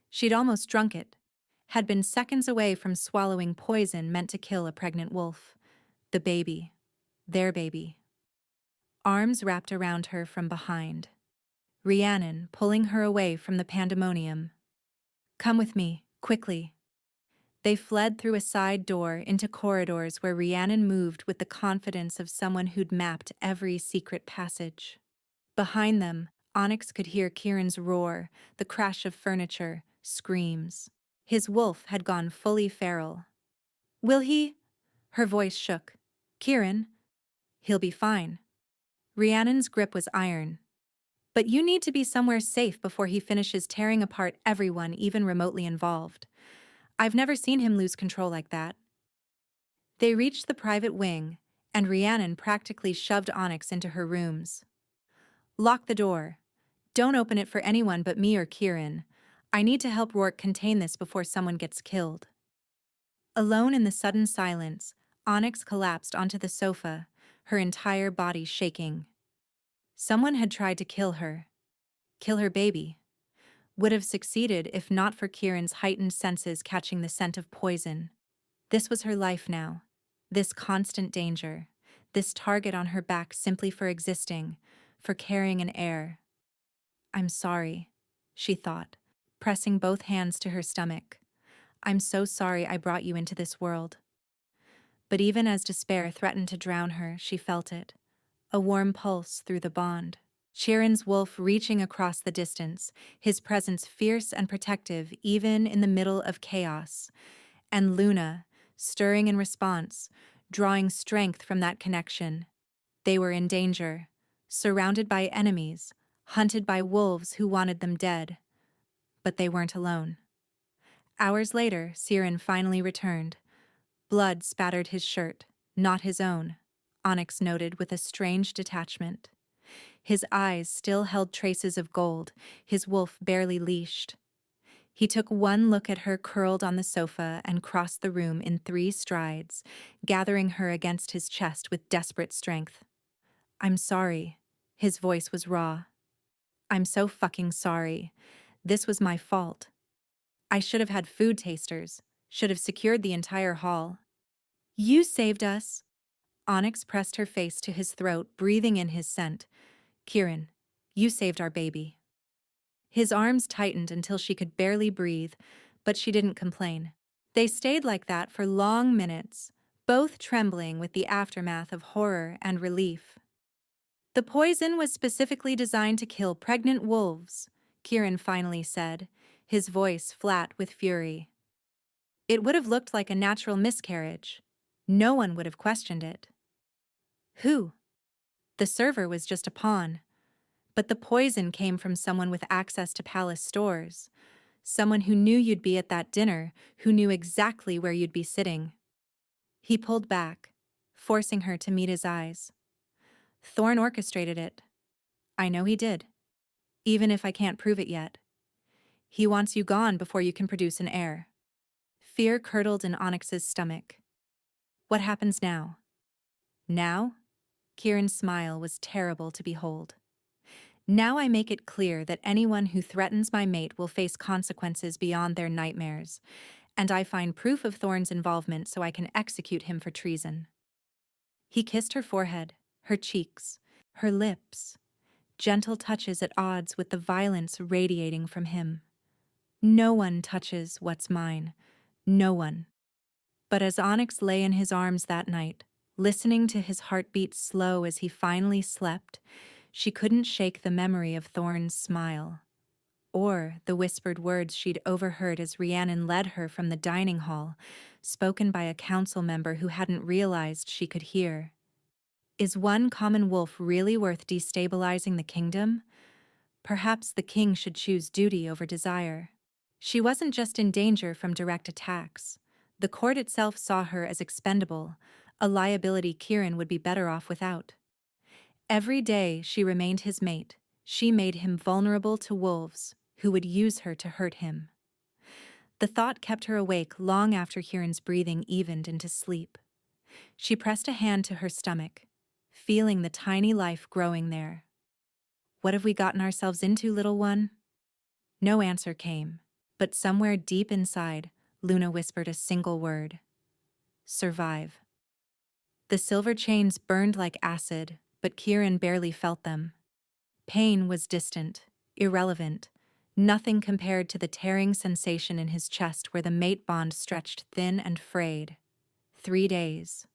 She'd almost drunk it, had been seconds away from swallowing poison meant to kill a pregnant wolf. The baby. Their baby. Arms wrapped around her from behind. Rhiannon pulling her away from the pandemonium. Come with me, quickly. They fled through a side door into corridors where Rhiannon moved with the confidence of someone who'd mapped every secret passage. Behind them, Onyx could hear Kieran's roar, the crash of furniture, screams. His wolf had gone fully feral. Will he? Her voice shook. Kieran? He'll be fine. Rhiannon's grip was iron. But you need to be somewhere safe before he finishes tearing apart everyone even remotely involved. I've never seen him lose control like that. They reached the private wing, and Rhiannon practically shoved Onyx into her rooms. Lock the door. Don't open it for anyone but me or Kieran. I need to help Rourke contain this before someone gets killed. Alone in the sudden silence, Onyx collapsed onto the sofa, her entire body shaking. Someone had tried to kill her. Kill her baby. Would have succeeded if not for Kieran's heightened senses catching the scent of poison. This was her life now. This constant danger. This target on her back simply for existing, for carrying an heir. I'm sorry, she thought, pressing both hands to her stomach. I'm so sorry I brought you into this world. But even as despair threatened to drown her, she felt it. A warm pulse through the bond. Kieran's wolf reaching across the distance, his presence fierce and protective even in the middle of chaos. And Luna, stirring in response, drawing strength from that connection. They were in danger, surrounded by enemies, hunted by wolves who wanted them dead. But they weren't alone. Hours later, Kieran finally returned. Blood spattered his shirt, not his own, Onyx noted with a strange detachment. His eyes still held traces of gold, his wolf barely leashed. He took one look at her curled on the sofa and crossed the room in 3 strides, gathering her against his chest with desperate strength. I'm sorry. His voice was raw. I'm so fucking sorry. This was my fault. I should have had food tasters, should have secured the entire hall. You saved us. Onyx pressed her face to his throat, breathing in his scent. Kieran, you saved our baby. His arms tightened until she could barely breathe, but she didn't complain. They stayed like that for long minutes, both trembling with the aftermath of horror and relief. The poison was specifically designed to kill pregnant wolves, Kieran finally said, his voice flat with fury. It would have looked like a natural miscarriage. No one would have questioned it. Who? The server was just a pawn. But the poison came from someone with access to palace stores. Someone who knew you'd be at that dinner, who knew exactly where you'd be sitting. He pulled back, forcing her to meet his eyes. Thorn orchestrated it. I know he did. Even if I can't prove it yet. He wants you gone before you can produce an heir. Fear curdled in Onyx's stomach. What happens now? Now? Kieran's smile was terrible to behold. Now I make it clear that anyone who threatens my mate will face consequences beyond their nightmares, and I find proof of Thorn's involvement so I can execute him for treason. He kissed her forehead, her cheeks, her lips, gentle touches at odds with the violence radiating from him. No one touches what's mine. No one. But as Onyx lay in his arms that night, listening to his heartbeat slow as he finally slept, she couldn't shake the memory of Thorn's smile, or the whispered words she'd overheard as Rhiannon led her from the dining hall, spoken by a council member who hadn't realized she could hear. Is one common wolf really worth destabilizing the kingdom? Perhaps the king should choose duty over desire. She wasn't just in danger from direct attacks. The court itself saw her as expendable, a liability Kieran would be better off without. Every day she remained his mate, she made him vulnerable to wolves who would use her to hurt him. The thought kept her awake long after Kieran's breathing evened into sleep. She pressed a hand to her stomach, feeling the tiny life growing there. What have we gotten ourselves into, little one? No answer came, but somewhere deep inside, Luna whispered a single word. Survive. The silver chains burned like acid, but Kieran barely felt them. Pain was distant, irrelevant, nothing compared to the tearing sensation in his chest where the mate bond stretched thin and frayed. 3 days.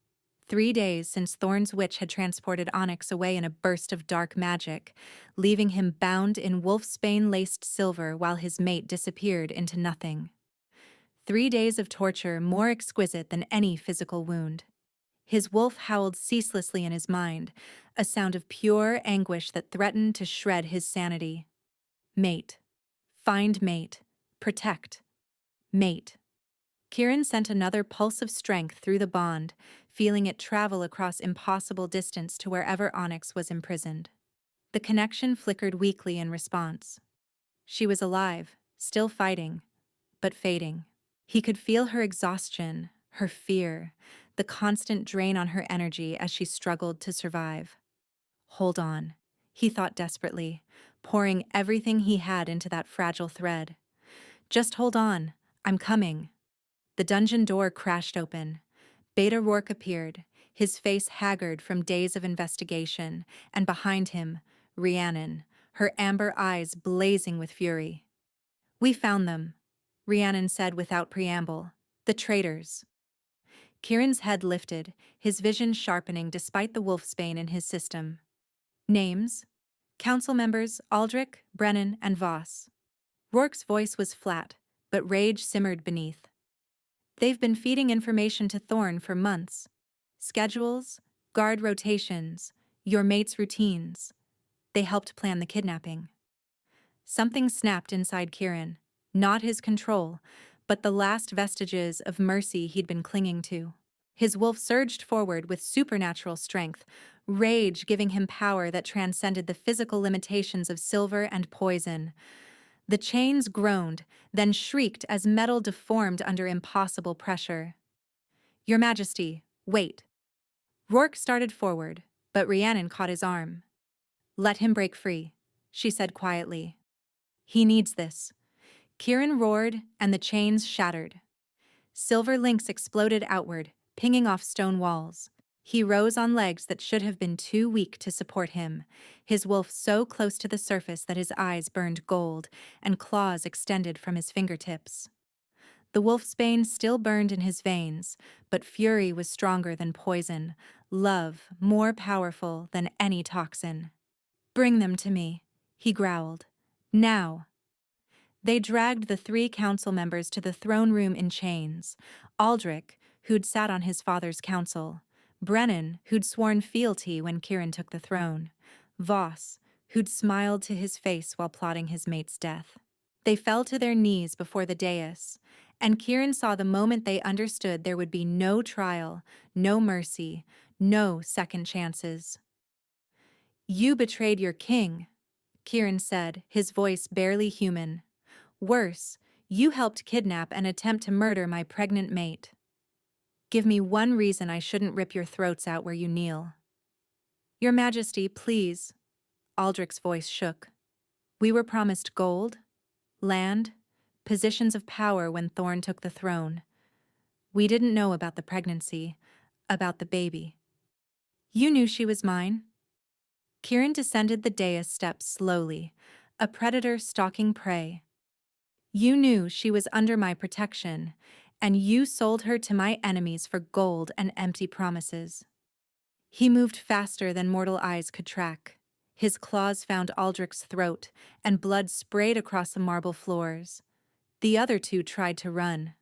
3 days since Thorn's witch had transported Onyx away in a burst of dark magic, leaving him bound in wolfsbane-laced silver while his mate disappeared into nothing. 3 days of torture more exquisite than any physical wound. His wolf howled ceaselessly in his mind, a sound of pure anguish that threatened to shred his sanity. Mate. Find mate. Protect. Mate. Kieran sent another pulse of strength through the bond, feeling it travel across impossible distance to wherever Onyx was imprisoned. The connection flickered weakly in response. She was alive, still fighting, but fading. He could feel her exhaustion, her fear, the constant drain on her energy as she struggled to survive. Hold on, he thought desperately, pouring everything he had into that fragile thread. Just hold on, I'm coming. The dungeon door crashed open. Beta Rourke appeared, his face haggard from days of investigation, and behind him, Rhiannon, her amber eyes blazing with fury. We found them, Rhiannon said without preamble. The traitors. Kieran's head lifted, his vision sharpening despite the wolfsbane in his system. Names? Council members Aldrich, Brennan, and Voss. Rourke's voice was flat, but rage simmered beneath. They've been feeding information to Thorn for months. Schedules, guard rotations, your mate's routines. They helped plan the kidnapping. Something snapped inside Kieran, not his control, but the last vestiges of mercy he'd been clinging to. His wolf surged forward with supernatural strength, rage giving him power that transcended the physical limitations of silver and poison. The chains groaned, then shrieked as metal deformed under impossible pressure. Your Majesty, wait. Rourke started forward, but Rhiannon caught his arm. Let him break free, she said quietly. He needs this. Kieran roared, and the chains shattered. Silver links exploded outward, pinging off stone walls. He rose on legs that should have been too weak to support him, his wolf so close to the surface that his eyes burned gold and claws extended from his fingertips. The wolfsbane still burned in his veins, but fury was stronger than poison, love more powerful than any toxin. "Bring them to me," he growled. "Now." They dragged the 3 council members to the throne room in chains. Aldrich, who'd sat on his father's council. Brennan, who'd sworn fealty when Kieran took the throne. Voss, who'd smiled to his face while plotting his mate's death. They fell to their knees before the dais, and Kieran saw the moment they understood there would be no trial, no mercy, no second chances. "You betrayed your king," Kieran said, his voice barely human. "Worse, you helped kidnap and attempt to murder my pregnant mate. Give me one reason I shouldn't rip your throats out where you kneel." "Your Majesty, please." Aldrich's voice shook. "We were promised gold, land, positions of power when Thorn took the throne. We didn't know about the pregnancy, about the baby." "You knew she was mine." Kieran descended the dais steps slowly, a predator stalking prey. "You knew she was under my protection, and you sold her to my enemies for gold and empty promises." He moved faster than mortal eyes could track. His claws found Aldrich's throat, and blood sprayed across the marble floors. The other 2 tried to run.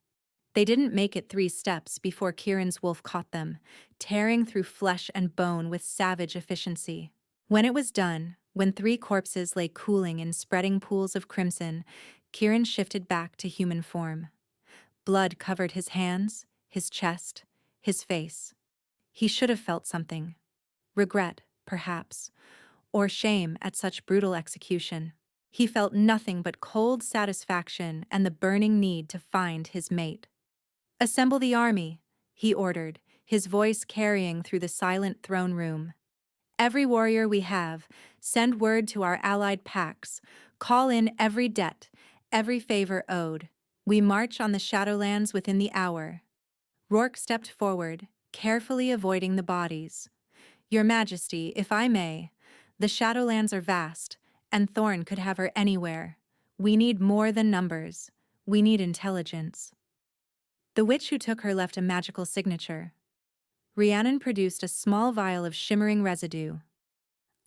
They didn't make it 3 steps before Kieran's wolf caught them, tearing through flesh and bone with savage efficiency. When it was done, when 3 corpses lay cooling in spreading pools of crimson, Kieran shifted back to human form. Blood covered his hands, his chest, his face. He should have felt something. Regret, perhaps, or shame at such brutal execution. He felt nothing but cold satisfaction and the burning need to find his mate. "Assemble the army," he ordered, his voice carrying through the silent throne room. "Every warrior we have, send word to our allied packs, call in every debt, every favor owed. We march on the Shadowlands within the hour." Rourke stepped forward, carefully avoiding the bodies. "Your Majesty, if I may, the Shadowlands are vast, and Thorn could have her anywhere. We need more than numbers. We need intelligence." The witch who took her left a magical signature. Rhiannon produced a small vial of shimmering residue.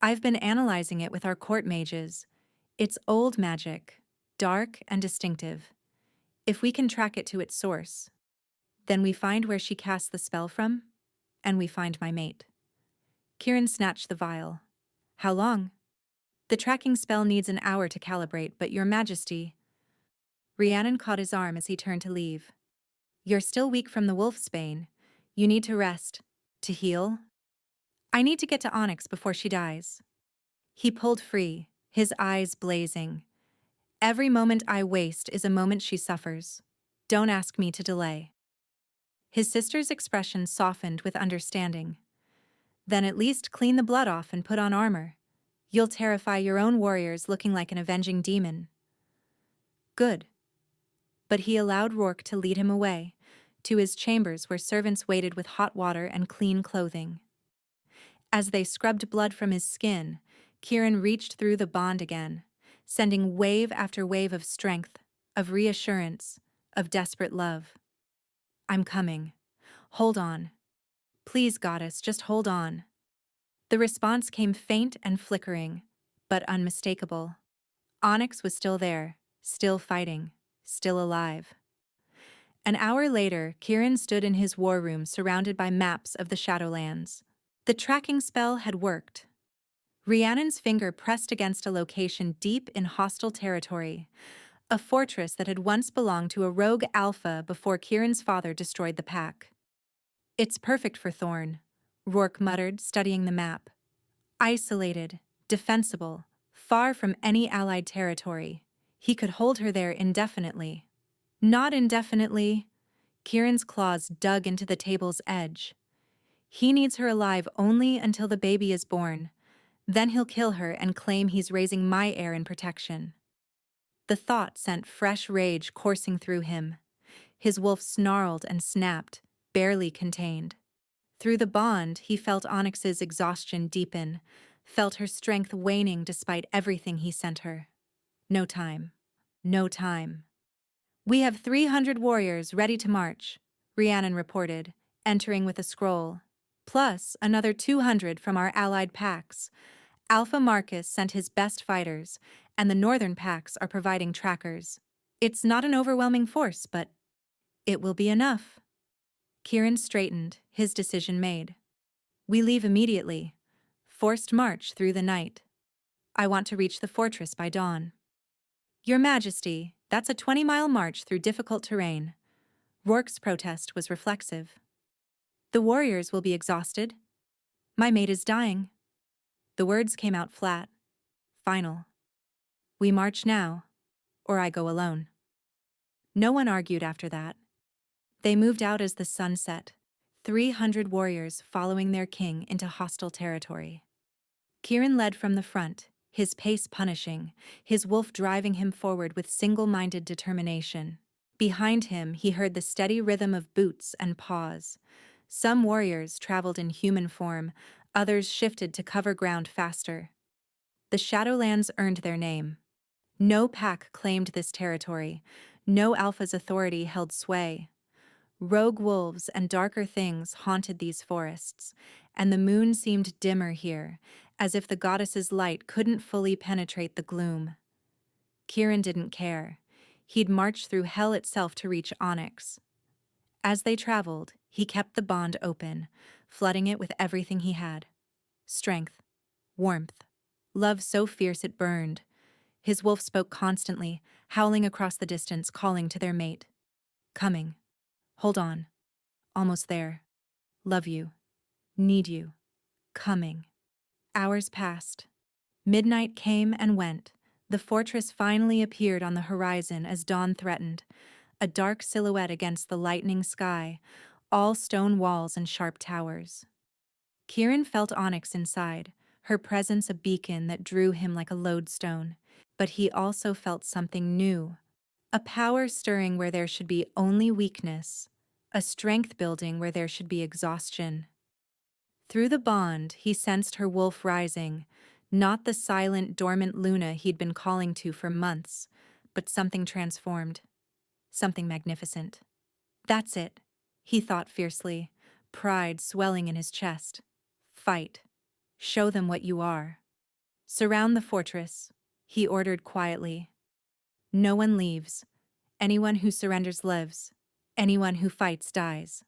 "I've been analyzing it with our court mages. It's old magic, dark and distinctive. If we can track it to its source, then we find where she cast the spell from, and we find my mate." Kieran snatched the vial. "How long?" "The tracking spell needs an hour to calibrate, but Your Majesty—" Rhiannon caught his arm as he turned to leave. "You're still weak from the wolfsbane. You need to rest, to heal." "I need to get to Onyx before she dies." He pulled free, his eyes blazing. "Every moment I waste is a moment she suffers. Don't ask me to delay." His sister's expression softened with understanding. "Then at least clean the blood off and put on armor. You'll terrify your own warriors looking like an avenging demon." "Good." But he allowed Rourke to lead him away, to his chambers where servants waited with hot water and clean clothing. As they scrubbed blood from his skin, Kieran reached through the bond again, sending wave after wave of strength, of reassurance, of desperate love. "I'm coming. Hold on. Please, goddess, just hold on." The response came faint and flickering, but unmistakable. Onyx was still there, still fighting, still alive. An hour later, Kieran stood in his war room surrounded by maps of the Shadowlands. The tracking spell had worked. Rhiannon's finger pressed against a location deep in hostile territory, a fortress that had once belonged to a rogue alpha before Kieran's father destroyed the pack. "It's perfect for Thorn," Rourke muttered, studying the map. "Isolated, defensible, far from any allied territory. He could hold her there indefinitely." "Not indefinitely." Kieran's claws dug into the table's edge. "He needs her alive only until the baby is born. Then he'll kill her and claim he's raising my heir in protection." The thought sent fresh rage coursing through him. His wolf snarled and snapped, barely contained. Through the bond, he felt Onyx's exhaustion deepen, felt her strength waning despite everything he sent her. No time. No time. "We have 300 warriors ready to march," Rhiannon reported, entering with a scroll. "Plus another 200 from our allied packs. Alpha Marcus sent his best fighters, and the northern packs are providing trackers. It's not an overwhelming force, but it will be enough." Kieran straightened, his decision made. "We leave immediately. Forced march through the night. I want to reach the fortress by dawn." "Your Majesty, that's a 20-mile march through difficult terrain." Rourke's protest was reflexive. "The warriors will be exhausted. My mate is dying." The words came out flat, final. "We march now, or I go alone." No one argued after that. They moved out as the sun set, 300 warriors following their king into hostile territory. Kieran led from the front, his pace punishing, his wolf driving him forward with single-minded determination. Behind him, he heard the steady rhythm of boots and paws. Some warriors traveled in human form, others shifted to cover ground faster. The Shadowlands earned their name. No pack claimed this territory, no alpha's authority held sway. Rogue wolves and darker things haunted these forests, and the moon seemed dimmer here, as if the goddess's light couldn't fully penetrate the gloom. Kieran didn't care. He'd march through hell itself to reach Onyx. As they traveled, he kept the bond open, flooding it with everything he had. Strength, warmth, love so fierce it burned. His wolf spoke constantly, howling across the distance, calling to their mate. "Coming. Hold on. Almost there. Love you. Need you. Coming." Hours passed. Midnight came and went. The fortress finally appeared on the horizon as dawn threatened, a dark silhouette against the lightening sky, all stone walls and sharp towers. Kieran felt Onyx inside, her presence a beacon that drew him like a lodestone. But he also felt something new, a power stirring where there should be only weakness, a strength building where there should be exhaustion. Through the bond, he sensed her wolf rising, not the silent, dormant Luna he'd been calling to for months, but something transformed, something magnificent. "That's it," he thought fiercely, pride swelling in his chest. "Fight. Show them what you are." "Surround the fortress," he ordered quietly. "No one leaves. Anyone who surrenders lives. Anyone who fights dies."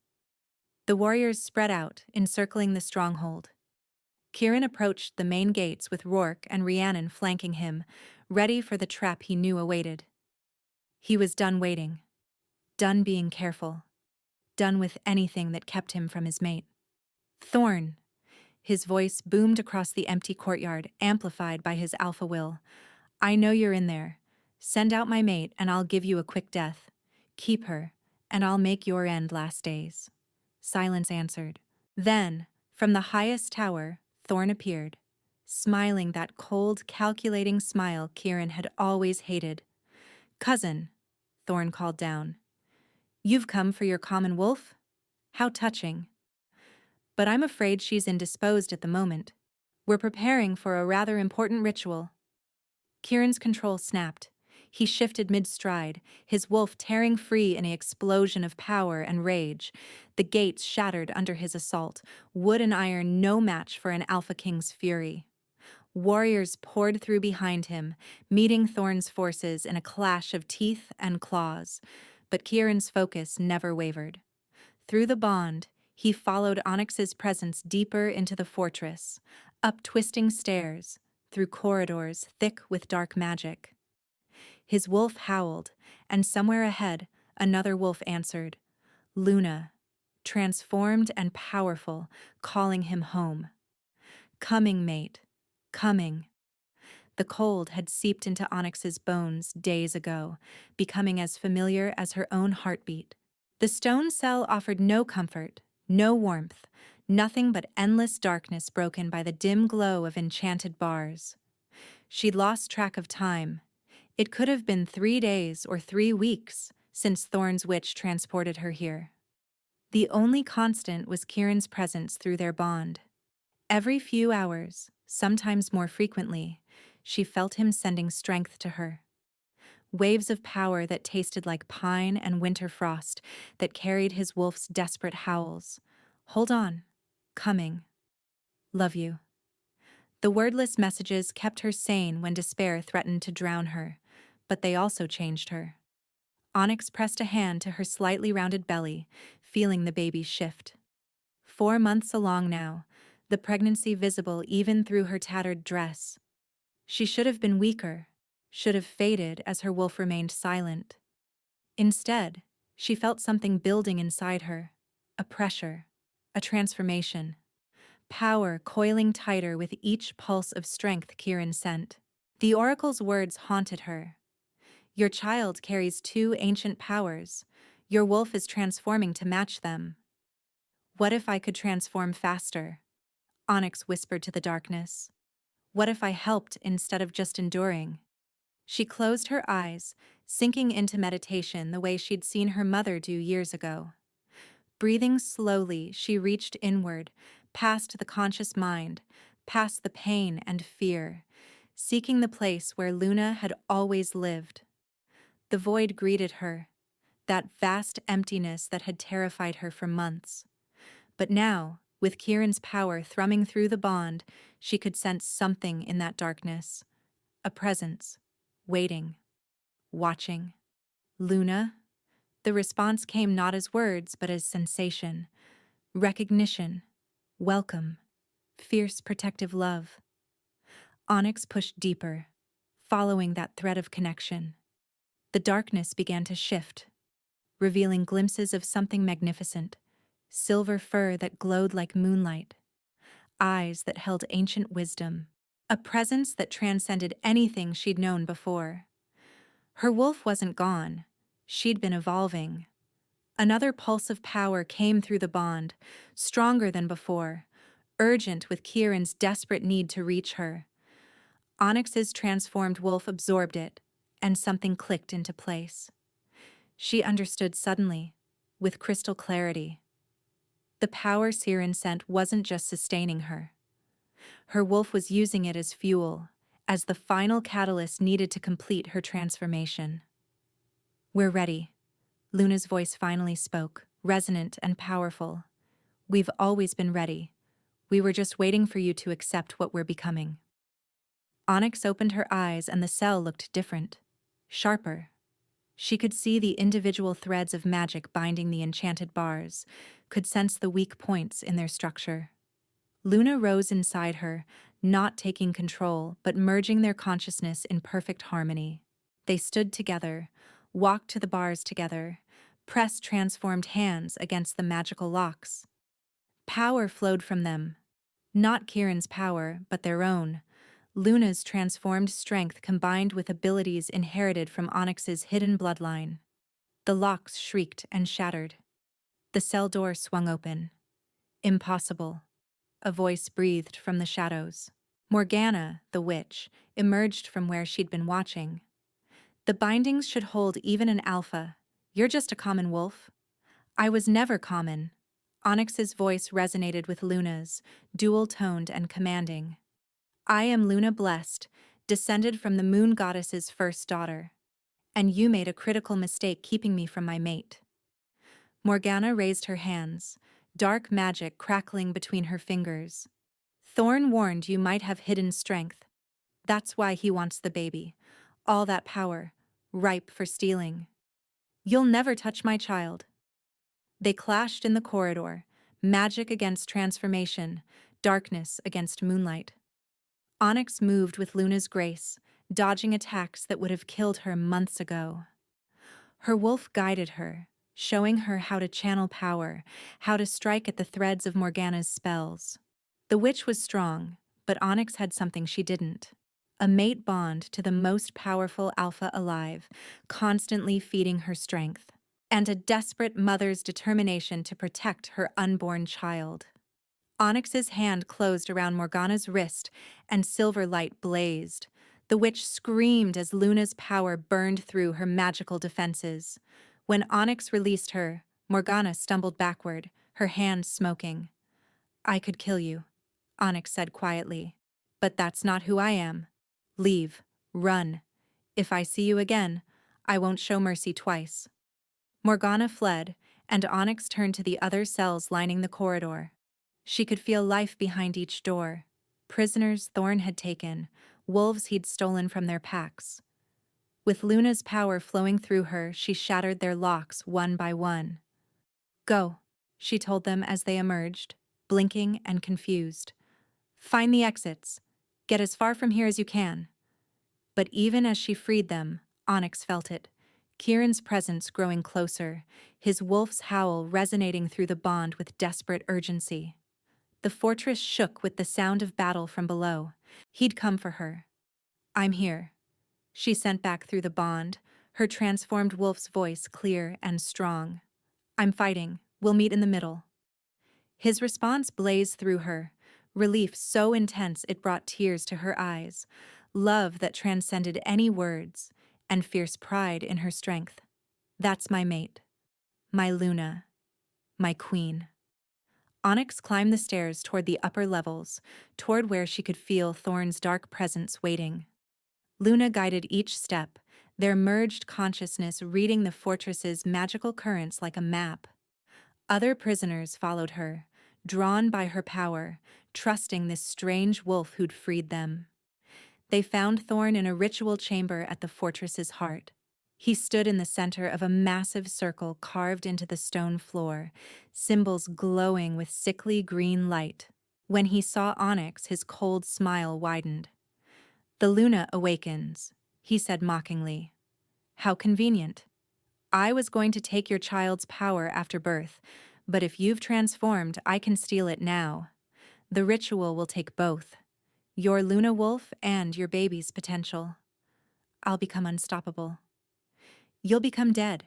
The warriors spread out, encircling the stronghold. Kieran approached the main gates with Rourke and Rhiannon flanking him, ready for the trap he knew awaited. He was done waiting. Done being careful. Done with anything that kept him from his mate. "Thorn!" His voice boomed across the empty courtyard, amplified by his alpha will. "I know you're in there. Send out my mate and I'll give you a quick death. Keep her, and I'll make your end last days." Silence answered. Then, from the highest tower, Thorn appeared, smiling that cold, calculating smile Kieran had always hated. "Cousin," Thorn called down. "You've come for your common wolf? How touching. But I'm afraid she's indisposed at the moment. We're preparing for a rather important ritual." Kieran's control snapped. He shifted mid-stride, his wolf tearing free in an explosion of power and rage. The gates shattered under his assault, wood and iron no match for an Alpha King's fury. Warriors poured through behind him, meeting Thorn's forces in a clash of teeth and claws. But Kieran's focus never wavered. Through the bond, he followed Onyx's presence deeper into the fortress, up twisting stairs, through corridors thick with dark magic. His wolf howled, and somewhere ahead, another wolf answered. Luna, transformed and powerful, calling him home. "Coming, mate. Coming." The cold had seeped into Onyx's bones days ago, becoming as familiar as her own heartbeat. The stone cell offered no comfort, no warmth, nothing but endless darkness broken by the dim glow of enchanted bars. She'd lost track of time. It could have been 3 days or 3 weeks since Thorn's witch transported her here. The only constant was Kieran's presence through their bond. Every few hours, sometimes more frequently, she felt him sending strength to her. Waves of power that tasted like pine and winter frost that carried his wolf's desperate howls. Hold on. Coming. Love you. The wordless messages kept her sane when despair threatened to drown her, but they also changed her. Onyx pressed a hand to her slightly rounded belly, feeling the baby shift. 4 months along now, the pregnancy visible even through her tattered dress. She should have been weaker, should have faded as her wolf remained silent. Instead, she felt something building inside her, a pressure, a transformation. Power coiling tighter with each pulse of strength Kieran sent. The oracle's words haunted her. Your child carries two ancient powers. Your wolf is transforming to match them. What if I could transform faster? Onyx whispered to the darkness. What if I helped instead of just enduring? She closed her eyes, sinking into meditation the way she'd seen her mother do years ago. Breathing slowly, she reached inward, past the conscious mind, past the pain and fear, seeking the place where Luna had always lived. The void greeted her, that vast emptiness that had terrified her for months. But now, with Kieran's power thrumming through the bond, she could sense something in that darkness. A presence, waiting, watching. Luna? The response came not as words, but as sensation. Recognition. Welcome. Fierce protective love. Onyx pushed deeper, following that thread of connection. The darkness began to shift, revealing glimpses of something magnificent. Silver fur that glowed like moonlight. Eyes that held ancient wisdom. A presence that transcended anything she'd known before. Her wolf wasn't gone. She'd been evolving. Another pulse of power came through the bond, stronger than before, urgent with Kieran's desperate need to reach her. Onyx's transformed wolf absorbed it, and something clicked into place. She understood suddenly, with crystal clarity. The power Kieran sent wasn't just sustaining her. Her wolf was using it as fuel, as the final catalyst needed to complete her transformation. We're ready. Luna's voice finally spoke, resonant and powerful. We've always been ready. We were just waiting for you to accept what we're becoming. Onyx opened her eyes and the cell looked different, sharper. She could see the individual threads of magic binding the enchanted bars, could sense the weak points in their structure. Luna rose inside her, not taking control, but merging their consciousness in perfect harmony. They stood together, walked to the bars together, pressed transformed hands against the magical locks. Power flowed from them. Not Kieran's power, but their own. Luna's transformed strength combined with abilities inherited from Onyx's hidden bloodline. The locks shrieked and shattered. The cell door swung open. Impossible. A voice breathed from the shadows. Morgana, the witch, emerged from where she'd been watching. The bindings should hold even an alpha. You're just a common wolf. I was never common. Onyx's voice resonated with Luna's, dual-toned and commanding. I am Luna Blessed, descended from the moon goddess's first daughter. And you made a critical mistake keeping me from my mate. Morgana raised her hands, dark magic crackling between her fingers. Thorn warned you might have hidden strength. That's why he wants the baby. All that power, ripe for stealing. You'll never touch my child. They clashed in the corridor, magic against transformation, darkness against moonlight. Onyx moved with Luna's grace, dodging attacks that would have killed her months ago. Her wolf guided her, showing her how to channel power, how to strike at the threads of Morgana's spells. The witch was strong, but Onyx had something she didn't. A mate bond to the most powerful alpha alive, constantly feeding her strength. And a desperate mother's determination to protect her unborn child. Onyx's hand closed around Morgana's wrist, and silver light blazed. The witch screamed as Luna's power burned through her magical defenses. When Onyx released her, Morgana stumbled backward, her hands smoking. I could kill you, Onyx said quietly. But that's not who I am. Leave. Run. If I see you again, I won't show mercy twice. Morgana fled, and Onyx turned to the other cells lining the corridor. She could feel life behind each door. Prisoners Thorn had taken, wolves he'd stolen from their packs. With Luna's power flowing through her, she shattered their locks one by one. Go, she told them as they emerged, blinking and confused. Find the exits. Get as far from here as you can. But even as she freed them, Onyx felt it. Kieran's presence growing closer, his wolf's howl resonating through the bond with desperate urgency. The fortress shook with the sound of battle from below. He'd come for her. I'm here, she sent back through the bond, her transformed wolf's voice clear and strong. I'm fighting. We'll meet in the middle. His response blazed through her, relief so intense it brought tears to her eyes, love that transcended any words, and fierce pride in her strength. That's my mate. My Luna. My queen. Onyx climbed the stairs toward the upper levels, toward where she could feel Thorn's dark presence waiting. Luna guided each step, their merged consciousness reading the fortress's magical currents like a map. Other prisoners followed her, drawn by her power, trusting this strange wolf who'd freed them. They found Thorn in a ritual chamber at the fortress's heart. He stood in the center of a massive circle carved into the stone floor, symbols glowing with sickly green light. When he saw Onyx, his cold smile widened. The Luna awakens, he said mockingly. How convenient. I was going to take your child's power after birth, but if you've transformed, I can steal it now. The ritual will take both. Your Luna Wolf and your baby's potential. I'll become unstoppable. You'll become dead.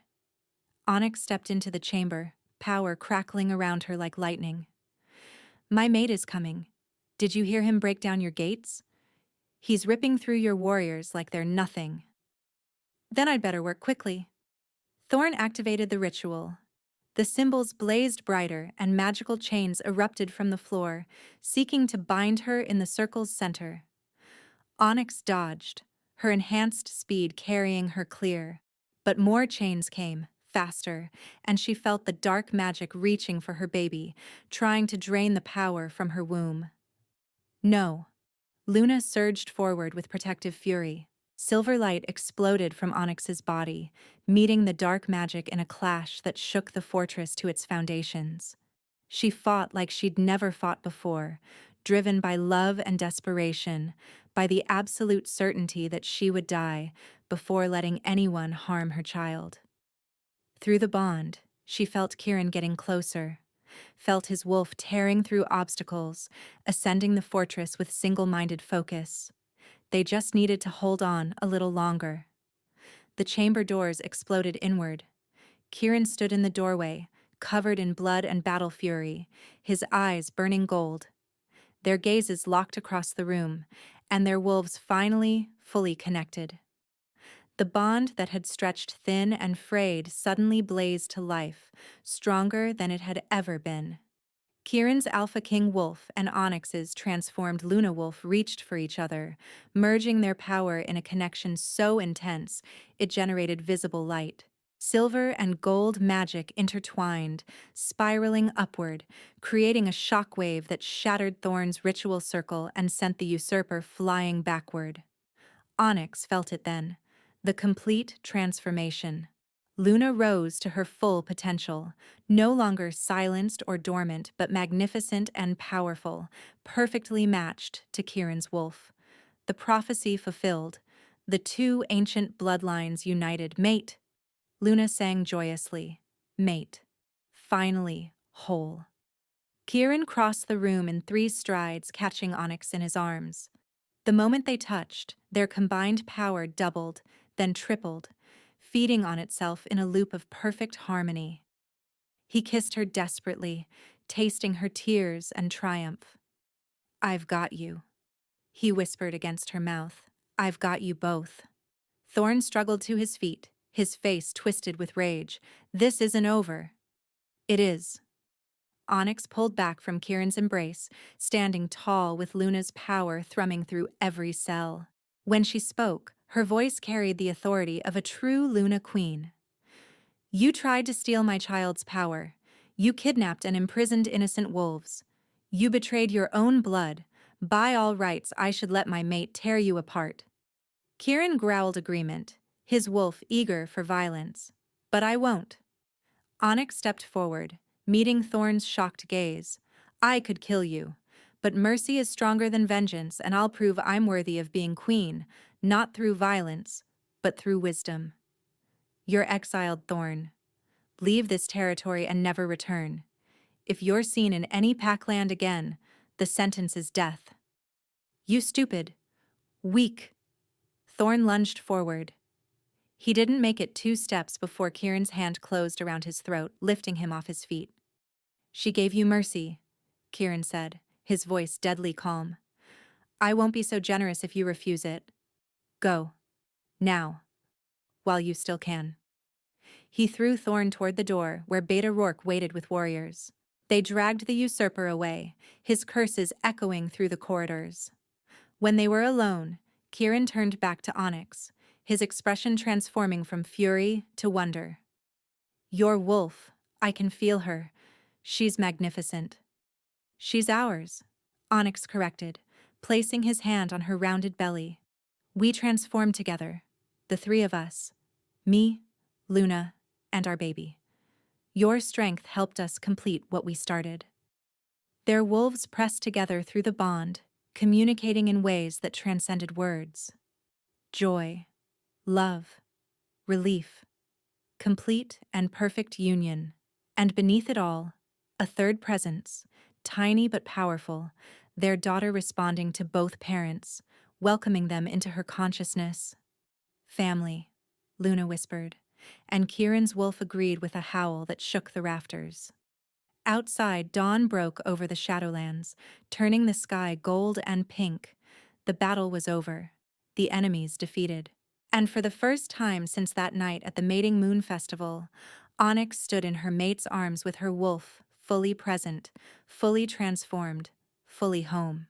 Onyx stepped into the chamber, power crackling around her like lightning. My mate is coming. Did you hear him break down your gates? He's ripping through your warriors like they're nothing. Then I'd better work quickly. Thorn activated the ritual. The symbols blazed brighter and magical chains erupted from the floor, seeking to bind her in the circle's center. Onyx dodged, her enhanced speed carrying her clear. But more chains came, faster, and she felt the dark magic reaching for her baby, trying to drain the power from her womb. No. Luna surged forward with protective fury. Silver light exploded from Onyx's body, meeting the dark magic in a clash that shook the fortress to its foundations. She fought like she'd never fought before, driven by love and desperation, by the absolute certainty that she would die before letting anyone harm her child. Through the bond, she felt Kieran getting closer, felt his wolf tearing through obstacles, ascending the fortress with single-minded focus. They just needed to hold on a little longer. The chamber doors exploded inward. Kieran stood in the doorway, covered in blood and battle fury, his eyes burning gold. Their gazes locked across the room, and their wolves finally, fully connected. The bond that had stretched thin and frayed suddenly blazed to life, stronger than it had ever been. Kieran's Alpha King Wolf and Onyx's transformed Luna Wolf reached for each other, merging their power in a connection so intense it generated visible light. Silver and gold magic intertwined, spiraling upward, creating a shockwave that shattered Thorn's ritual circle and sent the usurper flying backward. Onyx felt it then, the complete transformation. Luna rose to her full potential, no longer silenced or dormant, but magnificent and powerful, perfectly matched to Kieran's wolf. The prophecy fulfilled. The two ancient bloodlines united. Mate! Luna sang joyously. Mate. Finally, whole. Kieran crossed the room in 3 strides, catching Onyx in his arms. The moment they touched, their combined power doubled, then tripled, feeding on itself in a loop of perfect harmony. He kissed her desperately, tasting her tears and triumph. I've got you, he whispered against her mouth. I've got you both. Thorn struggled to his feet, his face twisted with rage. This isn't over. It is. Onyx pulled back from Kieran's embrace, standing tall with Luna's power thrumming through every cell. When she spoke, her voice carried the authority of a true Luna queen. You tried to steal my child's power. You kidnapped and imprisoned innocent wolves. You betrayed your own blood. By all rights, I should let my mate tear you apart. Kieran growled agreement, his wolf eager for violence. But I won't. Onyx stepped forward, meeting Thorn's shocked gaze. I could kill you. But mercy is stronger than vengeance, and I'll prove I'm worthy of being queen, not through violence, but through wisdom. You're exiled, Thorn. Leave this territory and never return. If you're seen in any Packland again, the sentence is death. You stupid. Weak. Thorn lunged forward. He didn't make it 2 steps before Kieran's hand closed around his throat, lifting him off his feet. She gave you mercy, Kieran said, his voice deadly calm. I won't be so generous if you refuse it. Go. Now. While you still can. He threw Thorn toward the door, where Beta Rourke waited with warriors. They dragged the usurper away, his curses echoing through the corridors. When they were alone, Kieran turned back to Onyx, his expression transforming from fury to wonder. Your wolf, I can feel her. She's magnificent. She's ours, Onyx corrected, placing his hand on her rounded belly. We transformed together, the 3 of us, me, Luna, and our baby. Your strength helped us complete what we started. Their wolves pressed together through the bond, communicating in ways that transcended words. Joy, love, relief, complete and perfect union. And beneath it all, a third presence, tiny but powerful, their daughter responding to both parents, welcoming them into her consciousness. Family, Luna whispered, and Kieran's wolf agreed with a howl that shook the rafters. Outside, dawn broke over the Shadowlands, turning the sky gold and pink. The battle was over, the enemies defeated. And for the first time since that night at the Mating Moon Festival, Onyx stood in her mate's arms with her wolf, fully present, fully transformed, fully home.